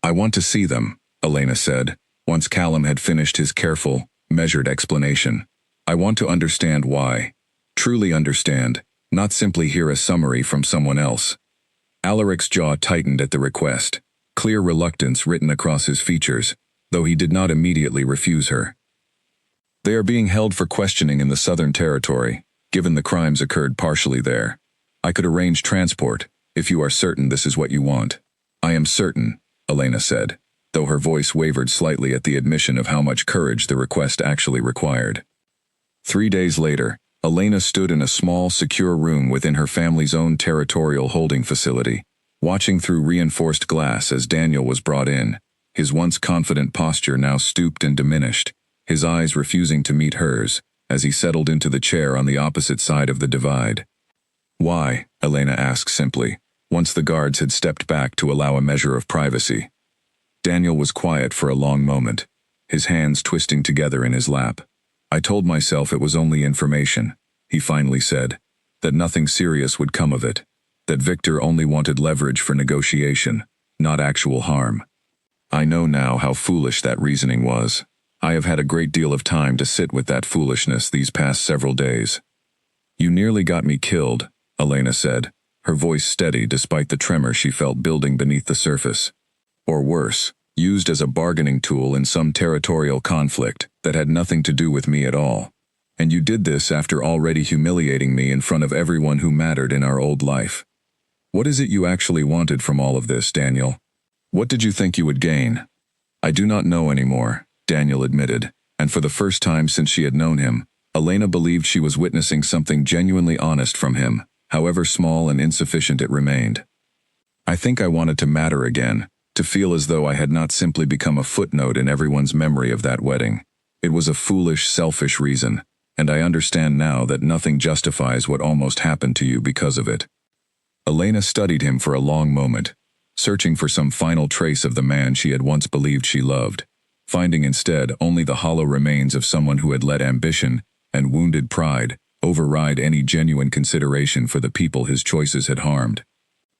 "I want to see them," Elena said, once Callum had finished his careful, measured explanation. "I want to understand why. Truly understand, not simply hear a summary from someone else." Alaric's jaw tightened at the request, clear reluctance written across his features, though he did not immediately refuse her. "They are being held for questioning in the Southern Territory, given the crimes occurred partially there. I could arrange transport, if you are certain this is what you want." "I am certain," Elena said, though her voice wavered slightly at the admission of how much courage the request actually required. 3 days later, Elena stood in a small, secure room within her family's own territorial holding facility, watching through reinforced glass as Daniel was brought in, his once confident posture now stooped and diminished, his eyes refusing to meet hers, as he settled into the chair on the opposite side of the divide. "Why?" Elena asked simply, once the guards had stepped back to allow a measure of privacy. Daniel was quiet for a long moment, his hands twisting together in his lap. "I told myself it was only information," he finally said, "that nothing serious would come of it, that Victor only wanted leverage for negotiation, not actual harm. I know now how foolish that reasoning was. I have had a great deal of time to sit with that foolishness these past several days." "You nearly got me killed," Elena said, her voice steady despite the tremor she felt building beneath the surface. "Or worse, used as a bargaining tool in some territorial conflict that had nothing to do with me at all. And you did this after already humiliating me in front of everyone who mattered in our old life. What is it you actually wanted from all of this, Daniel? What did you think you would gain?" "I do not know anymore," Daniel admitted, and for the first time since she had known him, Elena believed she was witnessing something genuinely honest from him, however small and insufficient it remained. "I think I wanted to matter again, to feel as though I had not simply become a footnote in everyone's memory of that wedding. It was a foolish, selfish reason, and I understand now that nothing justifies what almost happened to you because of it." Elena studied him for a long moment, searching for some final trace of the man she had once believed she loved, finding instead only the hollow remains of someone who had let ambition and wounded pride override any genuine consideration for the people his choices had harmed.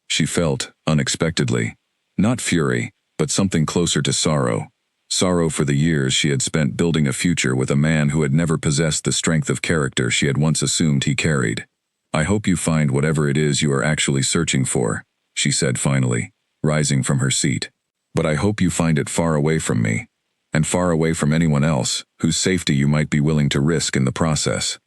She felt, unexpectedly, not fury, but something closer to sorrow. Sorrow for the years she had spent building a future with a man who had never possessed the strength of character she had once assumed he carried. "I hope you find whatever it is you are actually searching for," she said finally, rising from her seat. "But I hope you find it far away from me, and far away from anyone else whose safety you might be willing to risk in the process."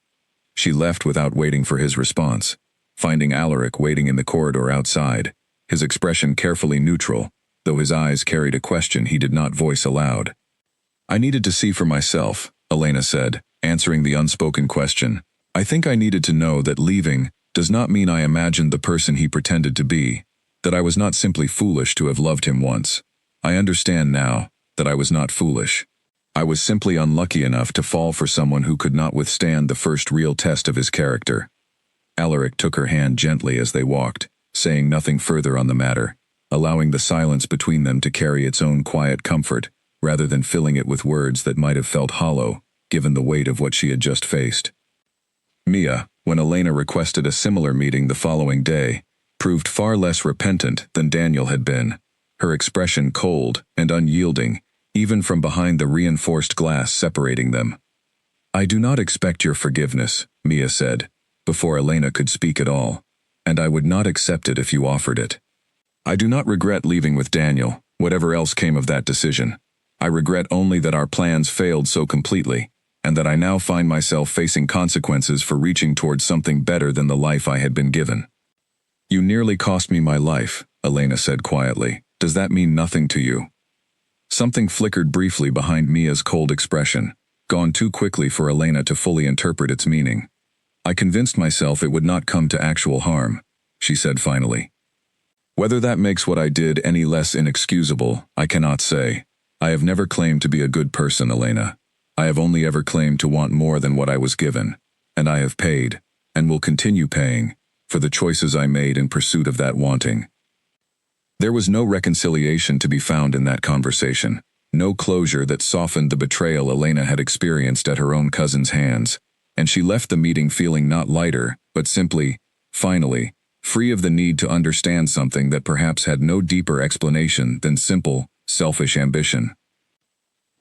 She left without waiting for his response, finding Alaric waiting in the corridor outside, his expression carefully neutral, though his eyes carried a question he did not voice aloud. "I needed to see for myself," Elena said, answering the unspoken question. "I think I needed to know that leaving does not mean I imagined the person he pretended to be, that I was not simply foolish to have loved him once. I understand now that I was not foolish. I was simply unlucky enough to fall for someone who could not withstand the first real test of his character." Alaric took her hand gently as they walked, saying nothing further on the matter, allowing the silence between them to carry its own quiet comfort, rather than filling it with words that might have felt hollow, given the weight of what she had just faced. Mia, when Elena requested a similar meeting the following day, proved far less repentant than Daniel had been, her expression cold and unyielding, even from behind the reinforced glass separating them. "I do not expect your forgiveness," Mia said, before Elena could speak at all, "and I would not accept it if you offered it. I do not regret leaving with Daniel, whatever else came of that decision. I regret only that our plans failed so completely, and that I now find myself facing consequences for reaching towards something better than the life I had been given." "You nearly cost me my life," Elena said quietly. "Does that mean nothing to you?" Something flickered briefly behind Mia's cold expression, gone too quickly for Elena to fully interpret its meaning. "I convinced myself it would not come to actual harm," she said finally. "Whether that makes what I did any less inexcusable, I cannot say. I have never claimed to be a good person, Elena. I have only ever claimed to want more than what I was given, and I have paid, and will continue paying, for the choices I made in pursuit of that wanting. There was no reconciliation to be found in that conversation, no closure that softened the betrayal Elena had experienced at her own cousin's hands, and she left the meeting feeling not lighter, but simply, finally, free of the need to understand something that perhaps had no deeper explanation than simple, selfish ambition.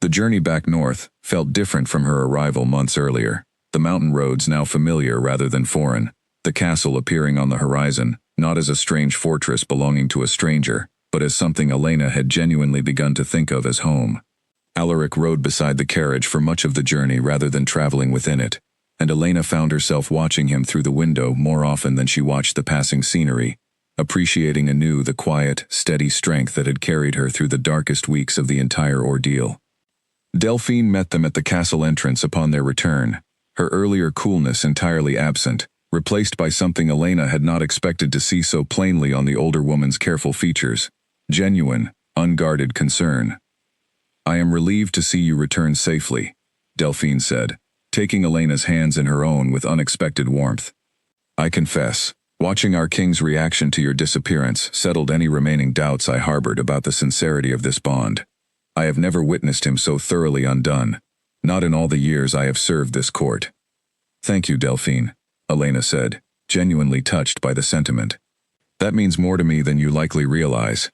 The journey back north felt different from her arrival months earlier, the mountain roads now familiar rather than foreign, the castle appearing on the horizon, not as a strange fortress belonging to a stranger, but as something Elena had genuinely begun to think of as home. Alaric rode beside the carriage for much of the journey rather than traveling within it, and Elena found herself watching him through the window more often than she watched the passing scenery, appreciating anew the quiet, steady strength that had carried her through the darkest weeks of the entire ordeal. Delphine met them at the castle entrance upon their return, her earlier coolness entirely absent, replaced by something Elena had not expected to see so plainly on the older woman's careful features: genuine, unguarded concern. "I am relieved to see you return safely," Delphine said, taking Elena's hands in her own with unexpected warmth. "I confess, watching our king's reaction to your disappearance settled any remaining doubts I harbored about the sincerity of this bond. I have never witnessed him so thoroughly undone, not in all the years I have served this court." "Thank you, Delphine," Elena said, genuinely touched by the sentiment. "That means more to me than you likely realize."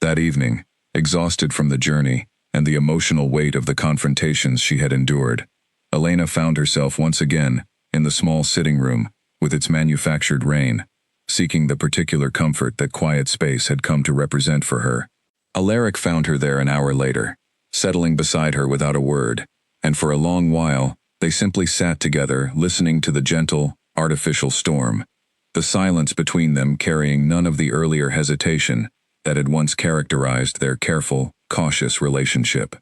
That evening, exhausted from the journey and the emotional weight of the confrontations she had endured, Elena found herself once again in the small sitting room with its manufactured rain, seeking the particular comfort that quiet space had come to represent for her. Alaric found her there an hour later, settling beside her without a word, and for a long while they simply sat together listening to the gentle, artificial storm, the silence between them carrying none of the earlier hesitation that had once characterized their careful, cautious relationship.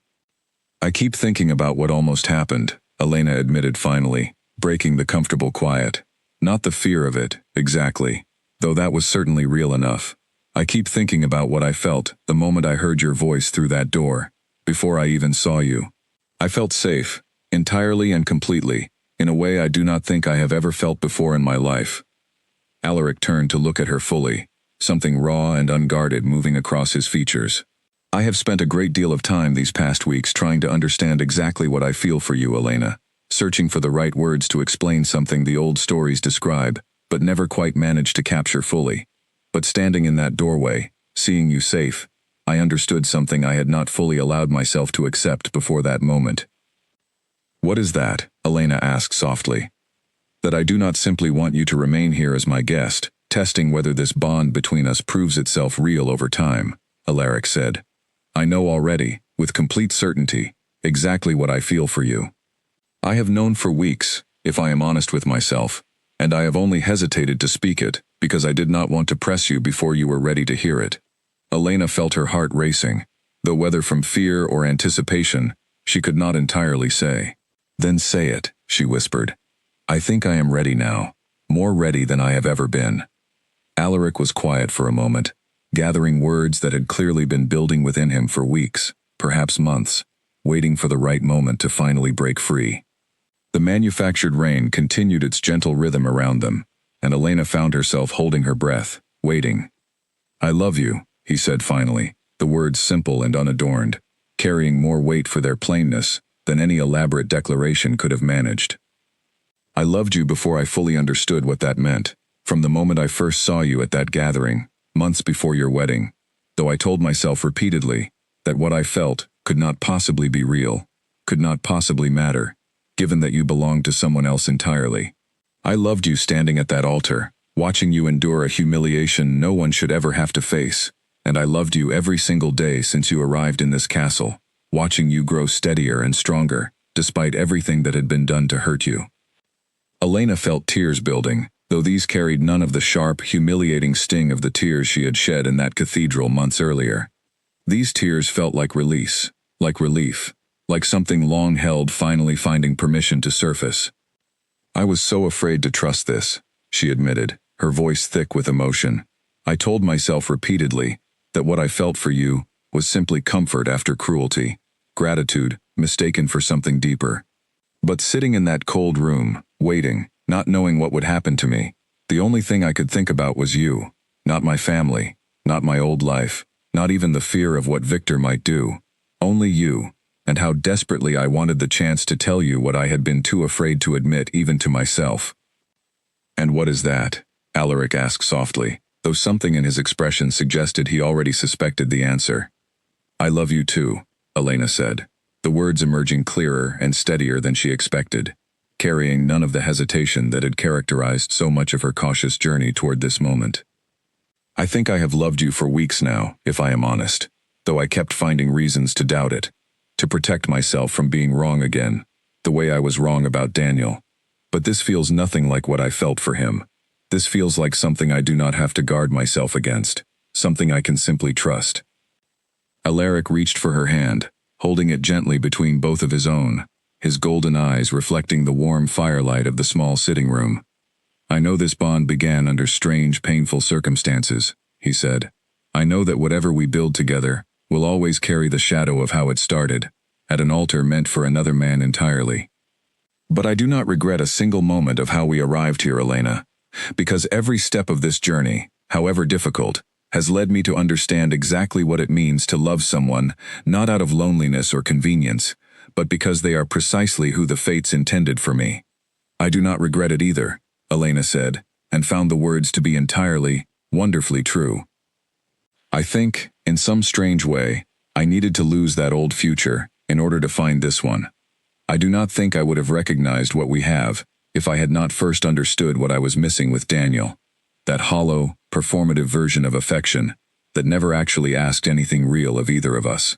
"I keep thinking about what almost happened," Elena admitted finally, breaking the comfortable quiet. "Not the fear of it, exactly, though that was certainly real enough. I keep thinking about what I felt the moment I heard your voice through that door, before I even saw you. I felt safe, entirely and completely, in a way I do not think I have ever felt before in my life." Alaric turned to look at her fully, something raw and unguarded moving across his features. "I have spent a great deal of time these past weeks trying to understand exactly what I feel for you, Elena, searching for the right words to explain something the old stories describe, but never quite managed to capture fully. But standing in that doorway, seeing you safe, I understood something I had not fully allowed myself to accept before that moment." "What is that?" Elena asked softly. "That I do not simply want you to remain here as my guest, testing whether this bond between us proves itself real over time," Alaric said. "I know already, with complete certainty, exactly what I feel for you. I have known for weeks, if I am honest with myself, and I have only hesitated to speak it because I did not want to press you before you were ready to hear it." Elena felt her heart racing, though whether from fear or anticipation, she could not entirely say. "Then say it," she whispered. "I think I am ready now, more ready than I have ever been." Alaric was quiet for a moment, gathering words that had clearly been building within him for weeks, perhaps months, waiting for the right moment to finally break free. The manufactured rain continued its gentle rhythm around them, and Elena found herself holding her breath, waiting. "I love you," he said finally, the words simple and unadorned, carrying more weight for their plainness than any elaborate declaration could have managed. "I loved you before I fully understood what that meant, from the moment I first saw you at that gathering, months before your wedding, though I told myself repeatedly that what I felt could not possibly be real, could not possibly matter, given that you belonged to someone else entirely. I loved you standing at that altar, watching you endure a humiliation no one should ever have to face, and I loved you every single day since you arrived in this castle, watching you grow steadier and stronger, despite everything that had been done to hurt you." Elena felt tears building, though these carried none of the sharp, humiliating sting of the tears she had shed in that cathedral months earlier. These tears felt like release, like relief, like something long held finally finding permission to surface. "I was so afraid to trust this," she admitted, her voice thick with emotion. "I told myself repeatedly that what I felt for you was simply comfort after cruelty, gratitude mistaken for something deeper. But sitting in that cold room, waiting, not knowing what would happen to me. The only thing I could think about was you, not my family, not my old life, not even the fear of what Victor might do. Only you, and how desperately I wanted the chance to tell you what I had been too afraid to admit even to myself. And what is that? Alaric asked softly, though something in his expression suggested he already suspected the answer. I love you too, Elena said, the words emerging clearer and steadier than she expected, carrying none of the hesitation that had characterized so much of her cautious journey toward this moment. I think I have loved you for weeks now, if I am honest, though I kept finding reasons to doubt it, to protect myself from being wrong again, the way I was wrong about Daniel. But this feels nothing like what I felt for him. This feels like something I do not have to guard myself against, something I can simply trust. Alaric reached for her hand, holding it gently between both of his own, his golden eyes reflecting the warm firelight of the small sitting room. I know this bond began under strange, painful circumstances, he said. I know that whatever we build together will always carry the shadow of how it started, at an altar meant for another man entirely. But I do not regret a single moment of how we arrived here, Elena, because every step of this journey, however difficult, has led me to understand exactly what it means to love someone, not out of loneliness or convenience, but because they are precisely who the fates intended for me. I do not regret it either, Elena said, and found the words to be entirely, wonderfully true. I think, in some strange way, I needed to lose that old future in order to find this one. I do not think I would have recognized what we have if I had not first understood what I was missing with Daniel, that hollow, performative version of affection that never actually asked anything real of either of us.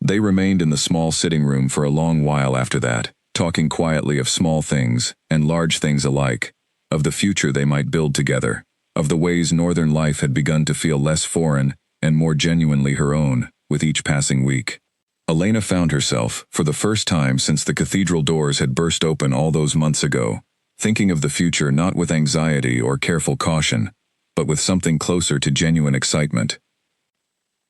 They remained in the small sitting room for a long while after that, talking quietly of small things and large things alike, of the future they might build together, of the ways northern life had begun to feel less foreign and more genuinely her own with each passing week. Elena found herself, for the first time since the cathedral doors had burst open all those months ago, thinking of the future not with anxiety or careful caution, but with something closer to genuine excitement.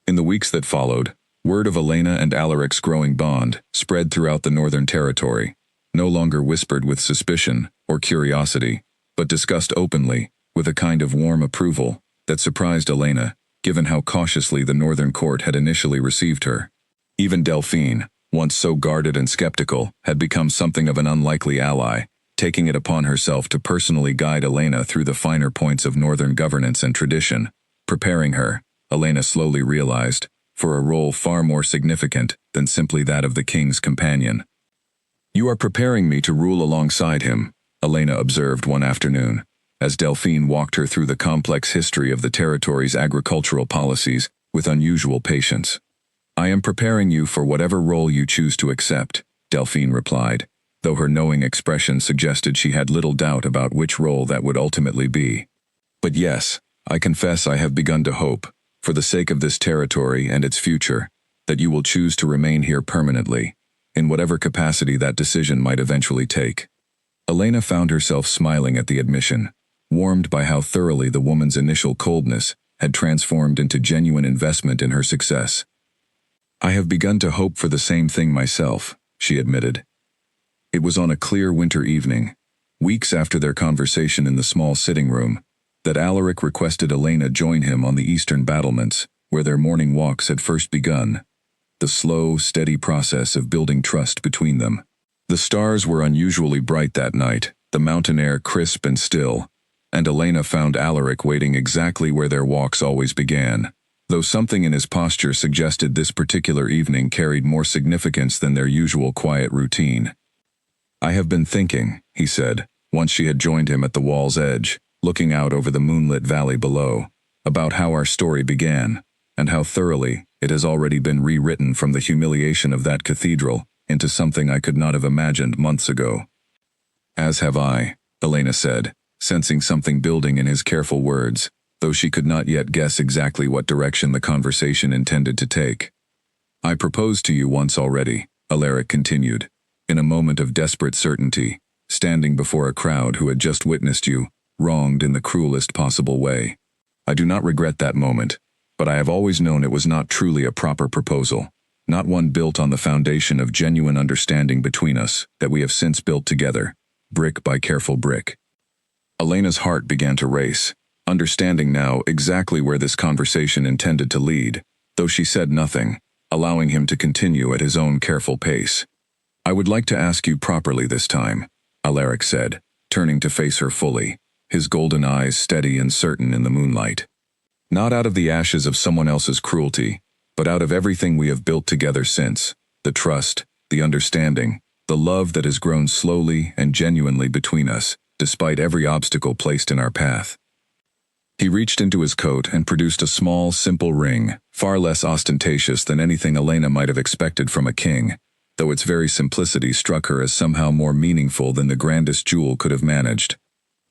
In the weeks that followed, word of Elena and Alaric's growing bond spread throughout the northern territory, no longer whispered with suspicion or curiosity, but discussed openly, with a kind of warm approval that surprised Elena, given how cautiously the northern court had initially received her. Even Delphine, once so guarded and skeptical, had become something of an unlikely ally, taking it upon herself to personally guide Elena through the finer points of northern governance and tradition, preparing her, Elena slowly realized, for a role far more significant than simply that of the king's companion. You are preparing me to rule alongside him, Elena observed one afternoon, as Delphine walked her through the complex history of the territory's agricultural policies with unusual patience. I am preparing you for whatever role you choose to accept, Delphine replied, though her knowing expression suggested she had little doubt about which role that would ultimately be. But yes, I confess I have begun to hope, for the sake of this territory and its future, that you will choose to remain here permanently, in whatever capacity that decision might eventually take. Elena found herself smiling at the admission, warmed by how thoroughly the woman's initial coldness had transformed into genuine investment in her success. I have begun to hope for the same thing myself, she admitted. It was on a clear winter evening, weeks after their conversation in the small sitting room, that Alaric requested Elena join him on the eastern battlements, where their morning walks had first begun, the slow, steady process of building trust between them. The stars were unusually bright that night, the mountain air crisp and still, and Elena found Alaric waiting exactly where their walks always began, though something in his posture suggested this particular evening carried more significance than their usual quiet routine. I have been thinking, he said, once she had joined him at the wall's edge, looking out over the moonlit valley below, about how our story began, and how thoroughly it has already been rewritten from the humiliation of that cathedral into something I could not have imagined months ago. As have I, Elena said, sensing something building in his careful words, though she could not yet guess exactly what direction the conversation intended to take. I proposed to you once already, Alaric continued, in a moment of desperate certainty, standing before a crowd who had just witnessed you, wronged in the cruelest possible way. I do not regret that moment, but I have always known it was not truly a proper proposal, not one built on the foundation of genuine understanding between us that we have since built together. brick by careful brick. Elena's heart began to race, understanding now exactly where this conversation intended to lead, though she said nothing, allowing him to continue at his own careful pace. "I would like to ask you properly this time," Alaric said, turning to face her fully, his golden eyes steady and certain in the moonlight. "Not out of the ashes of someone else's cruelty, but out of everything we have built together since, the trust, the understanding, the love that has grown slowly and genuinely between us, despite every obstacle placed in our path." He reached into his coat and produced a small, simple ring, far less ostentatious than anything Elena might have expected from a king, though its very simplicity struck her as somehow more meaningful than the grandest jewel could have managed.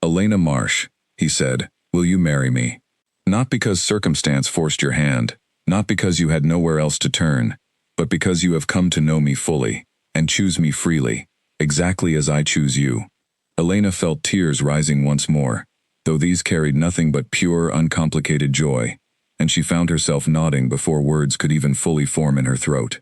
"Elena Marsh," he said, "will you marry me? Not because circumstance forced your hand, not because you had nowhere else to turn, but because you have come to know me fully, and choose me freely, exactly as I choose you." Elena felt tears rising once more, though these carried nothing but pure, uncomplicated joy, and she found herself nodding before words could even fully form in her throat.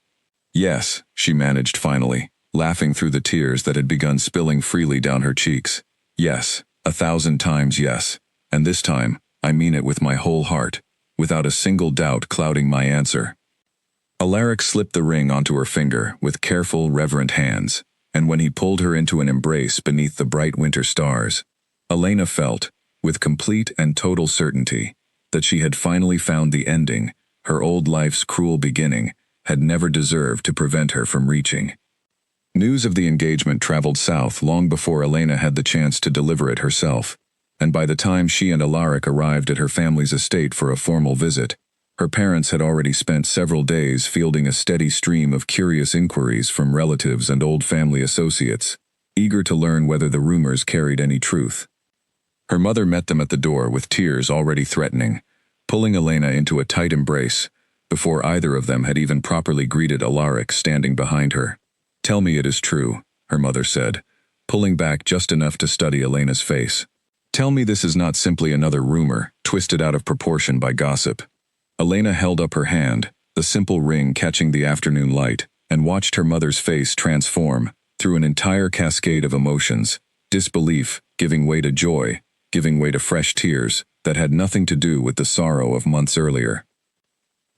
"Yes," she managed finally, laughing through the tears that had begun spilling freely down her cheeks. "Yes, 1,000 times yes, and this time, I mean it with my whole heart, without a single doubt clouding my answer." Alaric slipped the ring onto her finger with careful, reverent hands, and when he pulled her into an embrace beneath the bright winter stars, Elena felt, with complete and total certainty, that she had finally found the ending her old life's cruel beginning had never deserved to prevent her from reaching. News of the engagement traveled south long before Elena had the chance to deliver it herself, and by the time she and Alaric arrived at her family's estate for a formal visit, her parents had already spent several days fielding a steady stream of curious inquiries from relatives and old family associates, eager to learn whether the rumors carried any truth. Her mother met them at the door with tears already threatening, pulling Elena into a tight embrace, before either of them had even properly greeted Alaric standing behind her. "Tell me it is true," her mother said, pulling back just enough to study Elena's face. "Tell me this is not simply another rumor, twisted out of proportion by gossip." Elena held up her hand, the simple ring catching the afternoon light, and watched her mother's face transform, through an entire cascade of emotions, disbelief, giving way to joy, giving way to fresh tears, that had nothing to do with the sorrow of months earlier.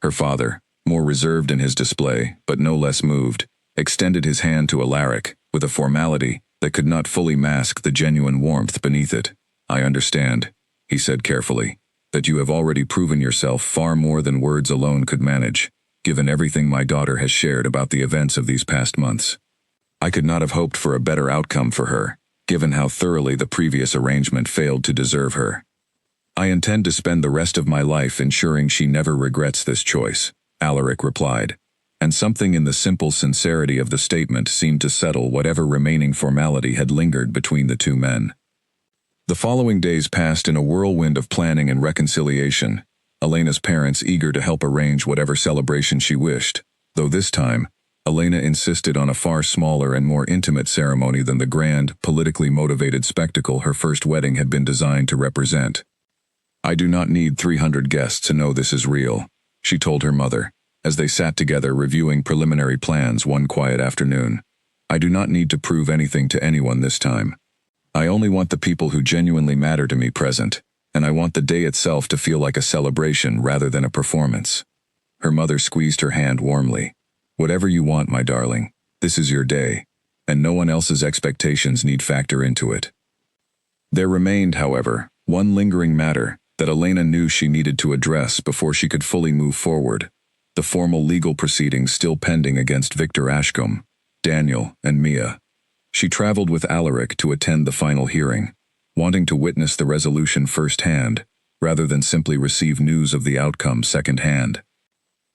Her father, more reserved in his display, but no less moved, extended his hand to Alaric, with a formality that could not fully mask the genuine warmth beneath it. "I understand," he said carefully, "that you have already proven yourself far more than words alone could manage, given everything my daughter has shared about the events of these past months. I could not have hoped for a better outcome for her, given how thoroughly the previous arrangement failed to deserve her. I intend to spend the rest of my life ensuring she never regrets this choice," Alaric replied, and something in the simple sincerity of the statement seemed to settle whatever remaining formality had lingered between the two men. The following days passed in a whirlwind of planning and reconciliation, Elena's parents eager to help arrange whatever celebration she wished, though this time, Elena insisted on a far smaller and more intimate ceremony than the grand, politically motivated spectacle her first wedding had been designed to represent. "I do not need 300 guests to know this is real," she told her mother, as they sat together reviewing preliminary plans one quiet afternoon. "I do not need to prove anything to anyone this time. I only want the people who genuinely matter to me present, and I want the day itself to feel like a celebration rather than a performance." Her mother squeezed her hand warmly. "Whatever you want, my darling, this is your day, and no one else's expectations need factor into it." There remained, however, one lingering matter that Elena knew she needed to address before she could fully move forward, the formal legal proceedings still pending against Victor Ashcombe, Daniel, and Mia. She traveled with Alaric to attend the final hearing, wanting to witness the resolution firsthand, rather than simply receive news of the outcome secondhand.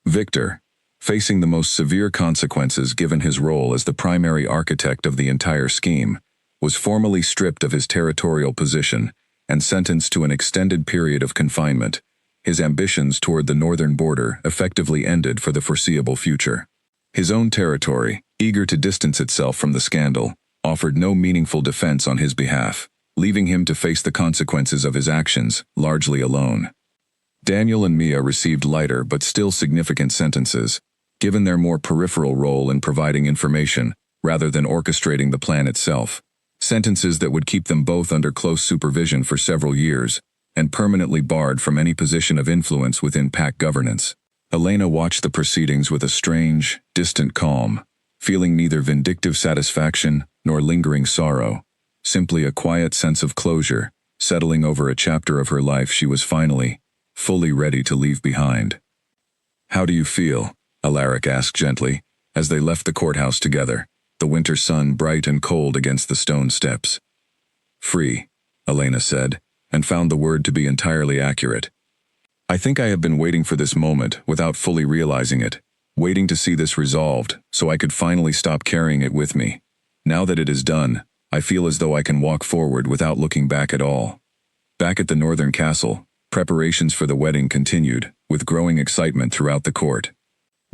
Victor, facing the most severe consequences given his role as the primary architect of the entire scheme, was formally stripped of his territorial position and sentenced to an extended period of confinement. His ambitions toward the northern border effectively ended for the foreseeable future. His own territory, eager to distance itself from the scandal, offered no meaningful defense on his behalf, leaving him to face the consequences of his actions, largely alone. Daniel and Mia received lighter but still significant sentences, given their more peripheral role in providing information rather than orchestrating the plan itself. Sentences that would keep them both under close supervision for several years, and permanently barred from any position of influence within pack governance. Elena watched the proceedings with a strange, distant calm, feeling neither vindictive satisfaction nor lingering sorrow, simply a quiet sense of closure, settling over a chapter of her life she was finally, fully ready to leave behind. "How do you feel?" Alaric asked gently, as they left the courthouse together, the winter sun bright and cold against the stone steps. "Free," Elena said, and found the word to be entirely accurate. "I think I have been waiting for this moment without fully realizing it, waiting to see this resolved so I could finally stop carrying it with me. Now that it is done, I feel as though I can walk forward without looking back at all." Back at the northern castle, preparations for the wedding continued, with growing excitement throughout the court.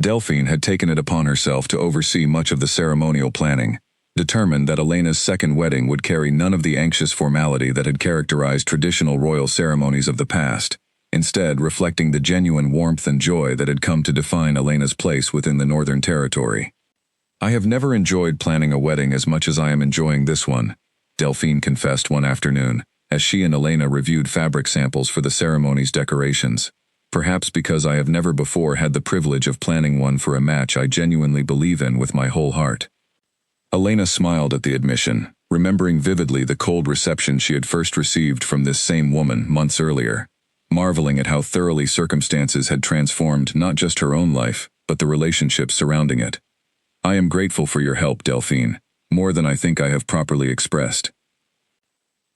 Delphine had taken it upon herself to oversee much of the ceremonial planning, determined that Elena's second wedding would carry none of the anxious formality that had characterized traditional royal ceremonies of the past, instead reflecting the genuine warmth and joy that had come to define Elena's place within the Northern Territory. "I have never enjoyed planning a wedding as much as I am enjoying this one," Delphine confessed one afternoon, as she and Elena reviewed fabric samples for the ceremony's decorations. "Perhaps because I have never before had the privilege of planning one for a match I genuinely believe in with my whole heart." Elena smiled at the admission, remembering vividly the cold reception she had first received from this same woman months earlier, marveling at how thoroughly circumstances had transformed not just her own life, but the relationships surrounding it. "I am grateful for your help, Delphine, more than I think I have properly expressed."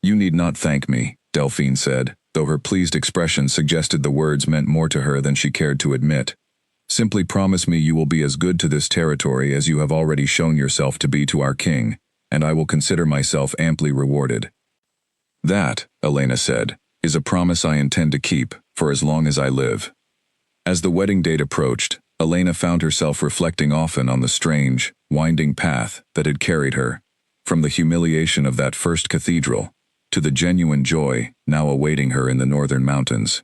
"You need not thank me," Delphine said, though her pleased expression suggested the words meant more to her than she cared to admit. "Simply promise me you will be as good to this territory as you have already shown yourself to be to our king, and I will consider myself amply rewarded." "That," Elena said, "is a promise I intend to keep, for as long as I live." As the wedding date approached, Elena found herself reflecting often on the strange, winding path that had carried her, from the humiliation of that first cathedral, to the genuine joy now awaiting her in the northern mountains.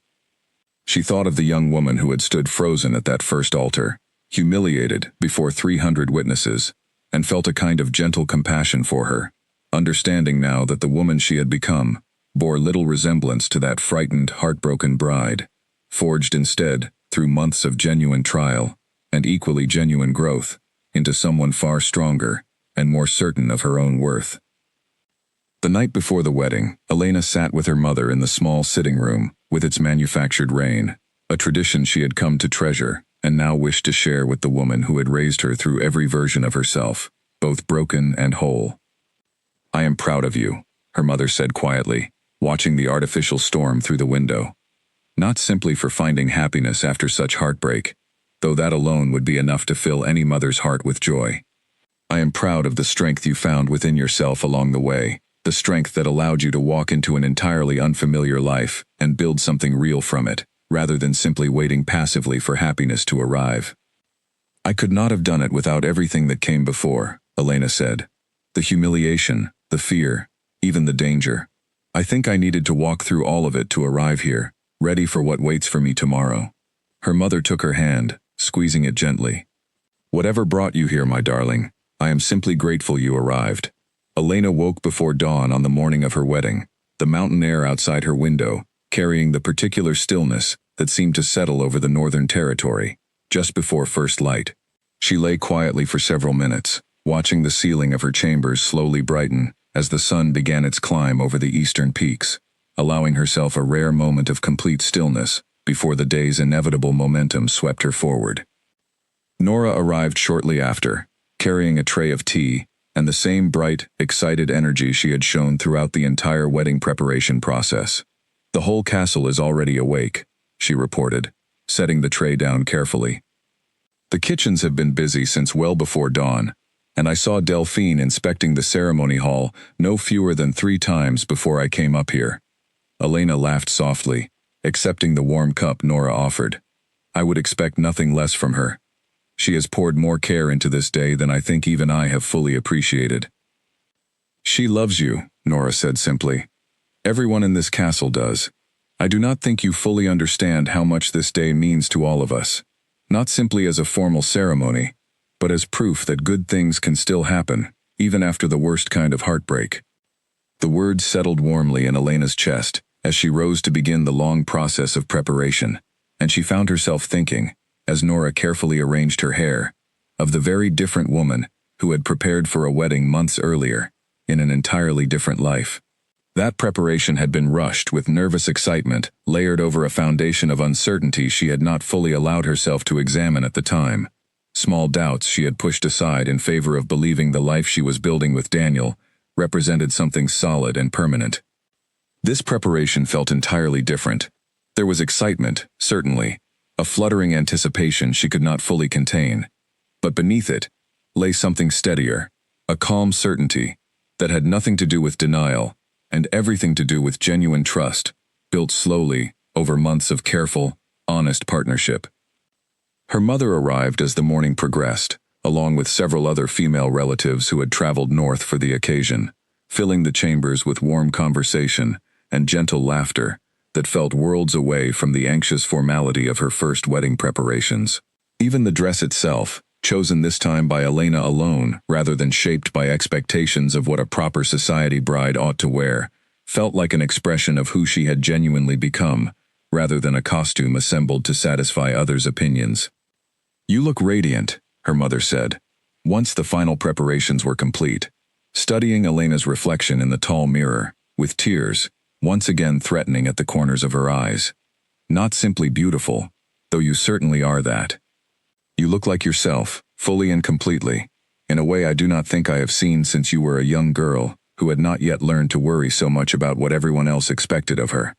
She thought of the young woman who had stood frozen at that first altar, humiliated before 300 witnesses, and felt a kind of gentle compassion for her, understanding now that the woman she had become bore little resemblance to that frightened, heartbroken bride, forged instead, through months of genuine trial, and equally genuine growth, into someone far stronger and more certain of her own worth. The night before the wedding, Elena sat with her mother in the small sitting room, with its manufactured rain, a tradition she had come to treasure, and now wished to share with the woman who had raised her through every version of herself, both broken and whole. "I am proud of you," her mother said quietly, watching the artificial storm through the window. "Not simply for finding happiness after such heartbreak, though that alone would be enough to fill any mother's heart with joy. I am proud of the strength you found within yourself along the way, the strength that allowed you to walk into an entirely unfamiliar life and build something real from it, rather than simply waiting passively for happiness to arrive." "I could not have done it without everything that came before," Elena said. "The humiliation, the fear, even the danger. I think I needed to walk through all of it to arrive here, ready for what waits for me tomorrow." Her mother took her hand, squeezing it gently. "Whatever brought you here, my darling, I am simply grateful you arrived." Elena woke before dawn on the morning of her wedding, the mountain air outside her window, carrying the particular stillness that seemed to settle over the Northern Territory, just before first light. She lay quietly for several minutes, watching the ceiling of her chambers slowly brighten as the sun began its climb over the eastern peaks, allowing herself a rare moment of complete stillness before the day's inevitable momentum swept her forward. Nora arrived shortly after, carrying a tray of tea and the same bright, excited energy she had shown throughout the entire wedding preparation process. "The whole castle is already awake," she reported, setting the tray down carefully. "The kitchens have been busy since well before dawn, and I saw Delphine inspecting the ceremony hall no fewer than 3 times before I came up here." Elena laughed softly, accepting the warm cup Nora offered. "I would expect nothing less from her. She has poured more care into this day than I think even I have fully appreciated." "She loves you," Nora said simply. "Everyone in this castle does. I do not think you fully understand how much this day means to all of us, not simply as a formal ceremony, but as proof that good things can still happen, even after the worst kind of heartbreak." The words settled warmly in Elena's chest as she rose to begin the long process of preparation, and she found herself thinking, as Nora carefully arranged her hair, of the very different woman who had prepared for a wedding months earlier, in an entirely different life. That preparation had been rushed with nervous excitement, layered over a foundation of uncertainty she had not fully allowed herself to examine at the time. Small doubts she had pushed aside in favor of believing the life she was building with Daniel represented something solid and permanent. This preparation felt entirely different. There was excitement, certainly, a fluttering anticipation she could not fully contain. But beneath it lay something steadier, a calm certainty that had nothing to do with denial and everything to do with genuine trust, built slowly over months of careful, honest partnership. Her mother arrived as the morning progressed, along with several other female relatives who had traveled north for the occasion, filling the chambers with warm conversation and gentle laughter that felt worlds away from the anxious formality of her first wedding preparations. Even the dress itself, chosen this time by Elena alone rather than shaped by expectations of what a proper society bride ought to wear, felt like an expression of who she had genuinely become, rather than a costume assembled to satisfy others' opinions. "You look radiant," her mother said, once the final preparations were complete, studying Elena's reflection in the tall mirror, with tears, once again threatening at the corners of her eyes. "Not simply beautiful, though you certainly are that. You look like yourself, fully and completely, in a way I do not think I have seen since you were a young girl who had not yet learned to worry so much about what everyone else expected of her."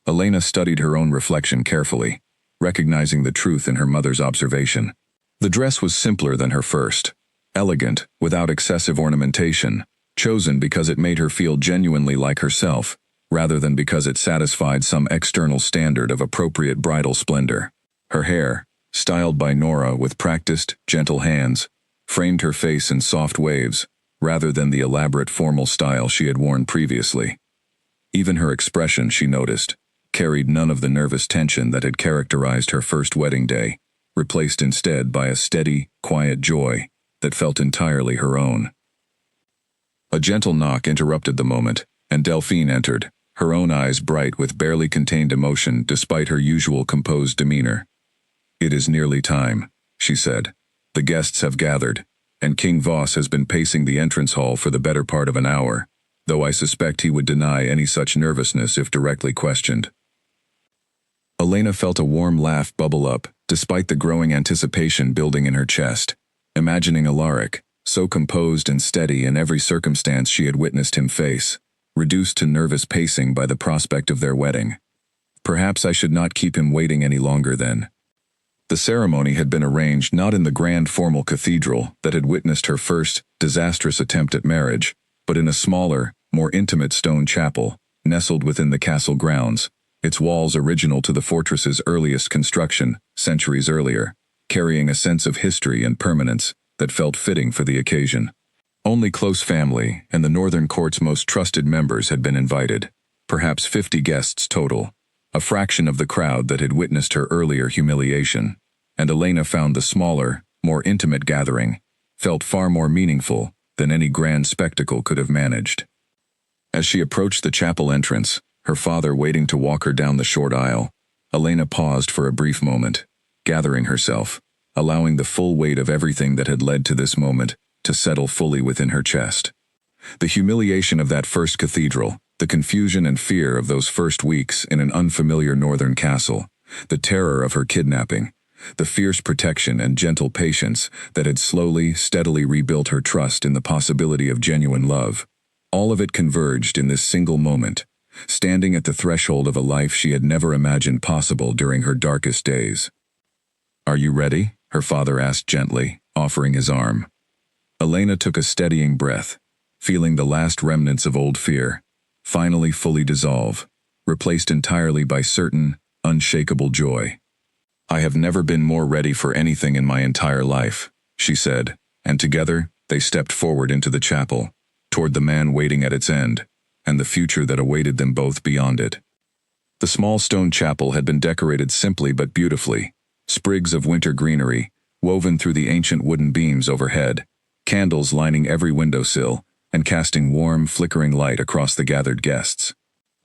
Elena studied her own reflection carefully, recognizing the truth in her mother's observation. The dress was simpler than her first, elegant, without excessive ornamentation, chosen because it made her feel genuinely like herself, rather than because it satisfied some external standard of appropriate bridal splendor. Her hair, styled by Nora with practiced, gentle hands, framed her face in soft waves, rather than the elaborate formal style she had worn previously. Even her expression, she noticed, carried none of the nervous tension that had characterized her first wedding day, replaced instead by a steady, quiet joy that felt entirely her own. A gentle knock interrupted the moment, and Delphine entered, her own eyes bright with barely contained emotion despite her usual composed demeanor. "It is nearly time," she said. "The guests have gathered, and King Voss has been pacing the entrance hall for the better part of an hour, though I suspect he would deny any such nervousness if directly questioned." Elena felt a warm laugh bubble up, despite the growing anticipation building in her chest, imagining Alaric, so composed and steady in every circumstance she had witnessed him face, reduced to nervous pacing by the prospect of their wedding. Perhaps I should not keep him waiting any longer then. The ceremony had been arranged not in the grand formal cathedral that had witnessed her first disastrous attempt at marriage, but in a smaller, more intimate stone chapel, nestled within the castle grounds, its walls original to the fortress's earliest construction, centuries earlier, carrying a sense of history and permanence that felt fitting for the occasion. Only close family and the northern court's most trusted members had been invited, perhaps 50 guests total, a fraction of the crowd that had witnessed her earlier humiliation, and Elena found the smaller, more intimate gathering felt far more meaningful than any grand spectacle could have managed. As she approached the chapel entrance, her father waiting to walk her down the short aisle, Elena paused for a brief moment, gathering herself, allowing the full weight of everything that had led to this moment to settle fully within her chest. The humiliation of that first cathedral, the confusion and fear of those first weeks in an unfamiliar northern castle, the terror of her kidnapping, the fierce protection and gentle patience that had slowly, steadily rebuilt her trust in the possibility of genuine love. All of it converged in this single moment, standing at the threshold of a life she had never imagined possible during her darkest days. "Are you ready?" her father asked gently, offering his arm. Elena took a steadying breath, feeling the last remnants of old fear finally fully dissolve, replaced entirely by certain, unshakable joy. "I have never been more ready for anything in my entire life," she said, and together they stepped forward into the chapel, toward the man waiting at its end, and the future that awaited them both beyond it. The small stone chapel had been decorated simply but beautifully, sprigs of winter greenery, woven through the ancient wooden beams overhead, candles lining every windowsill, and casting warm, flickering light across the gathered guests.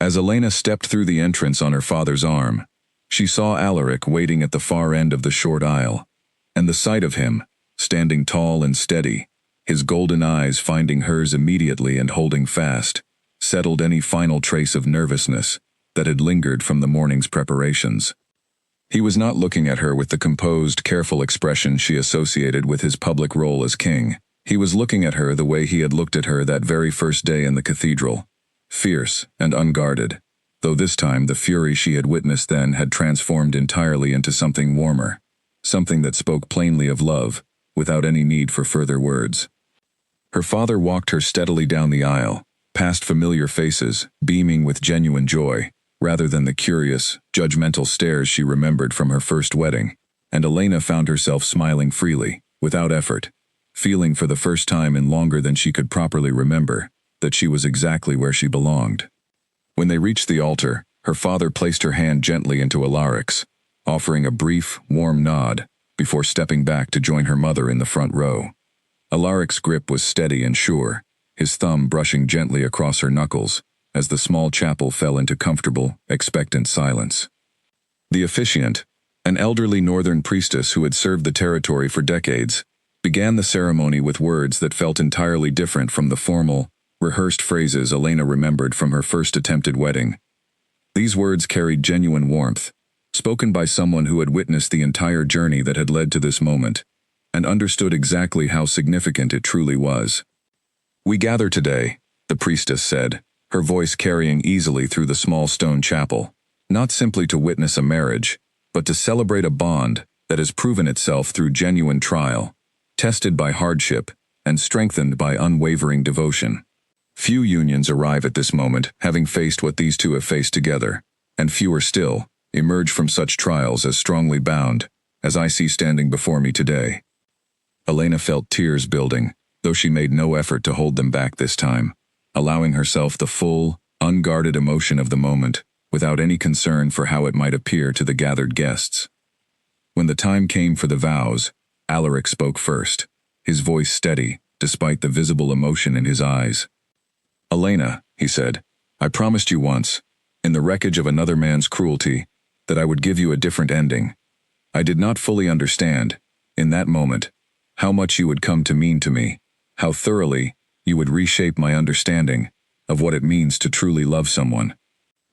As Elena stepped through the entrance on her father's arm, she saw Alaric waiting at the far end of the short aisle, and the sight of him, standing tall and steady, his golden eyes finding hers immediately and holding fast, settled any final trace of nervousness that had lingered from the morning's preparations. He was not looking at her with the composed, careful expression she associated with his public role as king. He was looking at her the way he had looked at her that very first day in the cathedral, fierce and unguarded, though this time the fury she had witnessed then had transformed entirely into something warmer, something that spoke plainly of love, without any need for further words. Her father walked her steadily down the aisle, past familiar faces, beaming with genuine joy, rather than the curious, judgmental stares she remembered from her first wedding, and Elena found herself smiling freely, without effort, feeling for the first time in longer than she could properly remember, that she was exactly where she belonged. When they reached the altar, her father placed her hand gently into Alaric's, offering a brief, warm nod, before stepping back to join her mother in the front row. Alaric's grip was steady and sure, his thumb brushing gently across her knuckles, as the small chapel fell into comfortable, expectant silence. The officiant, an elderly northern priestess who had served the territory for decades, began the ceremony with words that felt entirely different from the formal, rehearsed phrases Elena remembered from her first attempted wedding. These words carried genuine warmth, spoken by someone who had witnessed the entire journey that had led to this moment, and understood exactly how significant it truly was. "We gather today," the priestess said, her voice carrying easily through the small stone chapel, "not simply to witness a marriage, but to celebrate a bond that has proven itself through genuine trial, tested by hardship, and strengthened by unwavering devotion. Few unions arrive at this moment having faced what these two have faced together, and fewer still emerge from such trials as strongly bound, as I see standing before me today." Elena felt tears building, though she made no effort to hold them back this time, allowing herself the full, unguarded emotion of the moment, without any concern for how it might appear to the gathered guests. When the time came for the vows, Alaric spoke first, his voice steady, despite the visible emotion in his eyes. "Elena," he said, "I promised you once, in the wreckage of another man's cruelty, that I would give you a different ending. I did not fully understand, in that moment, how much you would come to mean to me, how thoroughly you would reshape my understanding of what it means to truly love someone.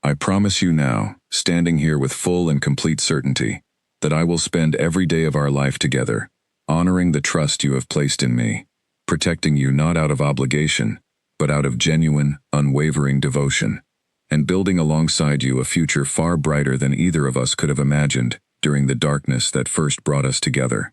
I promise you now, standing here with full and complete certainty, that I will spend every day of our life together, honoring the trust you have placed in me, protecting you not out of obligation, but out of genuine, unwavering devotion, and building alongside you a future far brighter than either of us could have imagined during the darkness that first brought us together."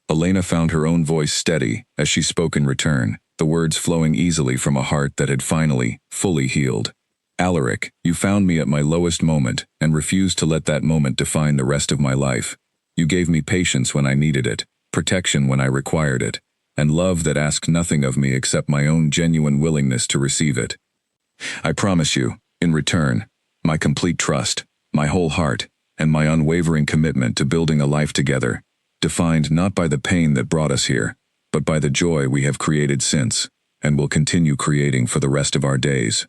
Elena found her own voice steady as she spoke in return, the words flowing easily from a heart that had finally, fully healed. "Alaric, you found me at my lowest moment and refused to let that moment define the rest of my life. You gave me patience when I needed it, protection when I required it, and love that asked nothing of me except my own genuine willingness to receive it. I promise you, in return, my complete trust, my whole heart, and my unwavering commitment to building a life together, defined not by the pain that brought us here, but by the joy we have created since, and will continue creating for the rest of our days."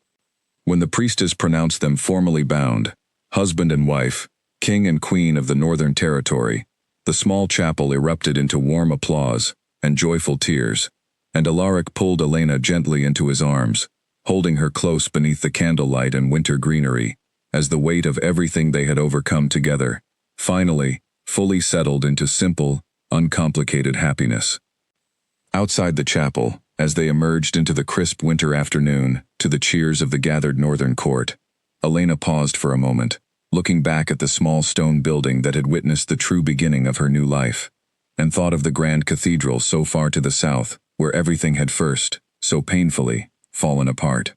When the priestess pronounced them formally bound, husband and wife, king and queen of the Northern Territory, the small chapel erupted into warm applause and joyful tears, and Alaric pulled Elena gently into his arms, holding her close beneath the candlelight and winter greenery, as the weight of everything they had overcome together, finally, fully settled into simple, uncomplicated happiness. Outside the chapel, as they emerged into the crisp winter afternoon, to the cheers of the gathered northern court, Elena paused for a moment, looking back at the small stone building that had witnessed the true beginning of her new life, and thought of the grand cathedral so far to the south, where everything had first, so painfully, fallen apart.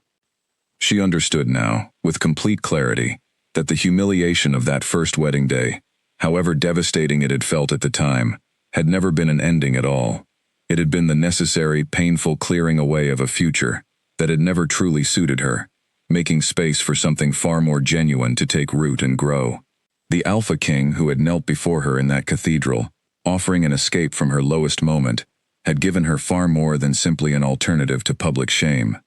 She understood now, with complete clarity, that the humiliation of that first wedding day, however devastating it had felt at the time, had never been an ending at all. It had been the necessary, painful clearing away of a future that had never truly suited her, making space for something far more genuine to take root and grow. The Alpha King who had knelt before her in that cathedral, offering an escape from her lowest moment, had given her far more than simply an alternative to public shame.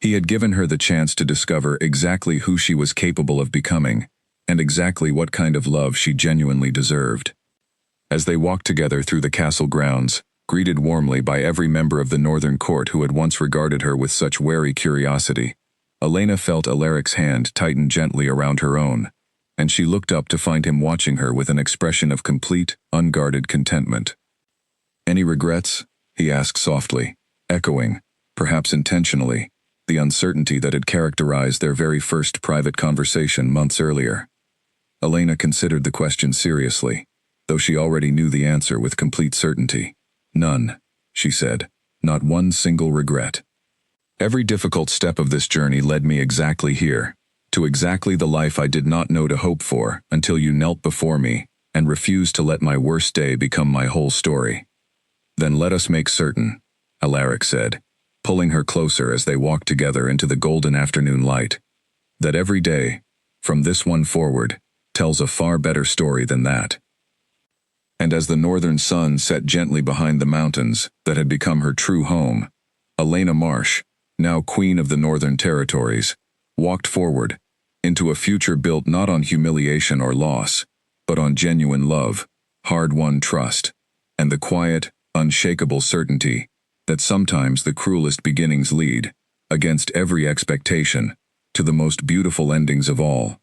He had given her the chance to discover exactly who she was capable of becoming, and exactly what kind of love she genuinely deserved. As they walked together through the castle grounds, greeted warmly by every member of the northern court who had once regarded her with such wary curiosity, Elena felt Alaric's hand tighten gently around her own, and she looked up to find him watching her with an expression of complete, unguarded contentment. "Any regrets?" he asked softly, echoing, perhaps intentionally, the uncertainty that had characterized their very first private conversation months earlier. Elena considered the question seriously, though she already knew the answer with complete certainty. "None," she said, "not one single regret. Every difficult step of this journey led me exactly here, to exactly the life I did not know to hope for until you knelt before me and refused to let my worst day become my whole story." "Then let us make certain," Alaric said, pulling her closer as they walked together into the golden afternoon light, "that every day, from this one forward, tells a far better story than that." And as the northern sun set gently behind the mountains that had become her true home, Elena Marsh, now Queen of the Northern Territories, walked forward into a future built not on humiliation or loss, but on genuine love, hard-won trust, and the quiet, unshakable certainty that sometimes the cruelest beginnings lead, against every expectation, to the most beautiful endings of all.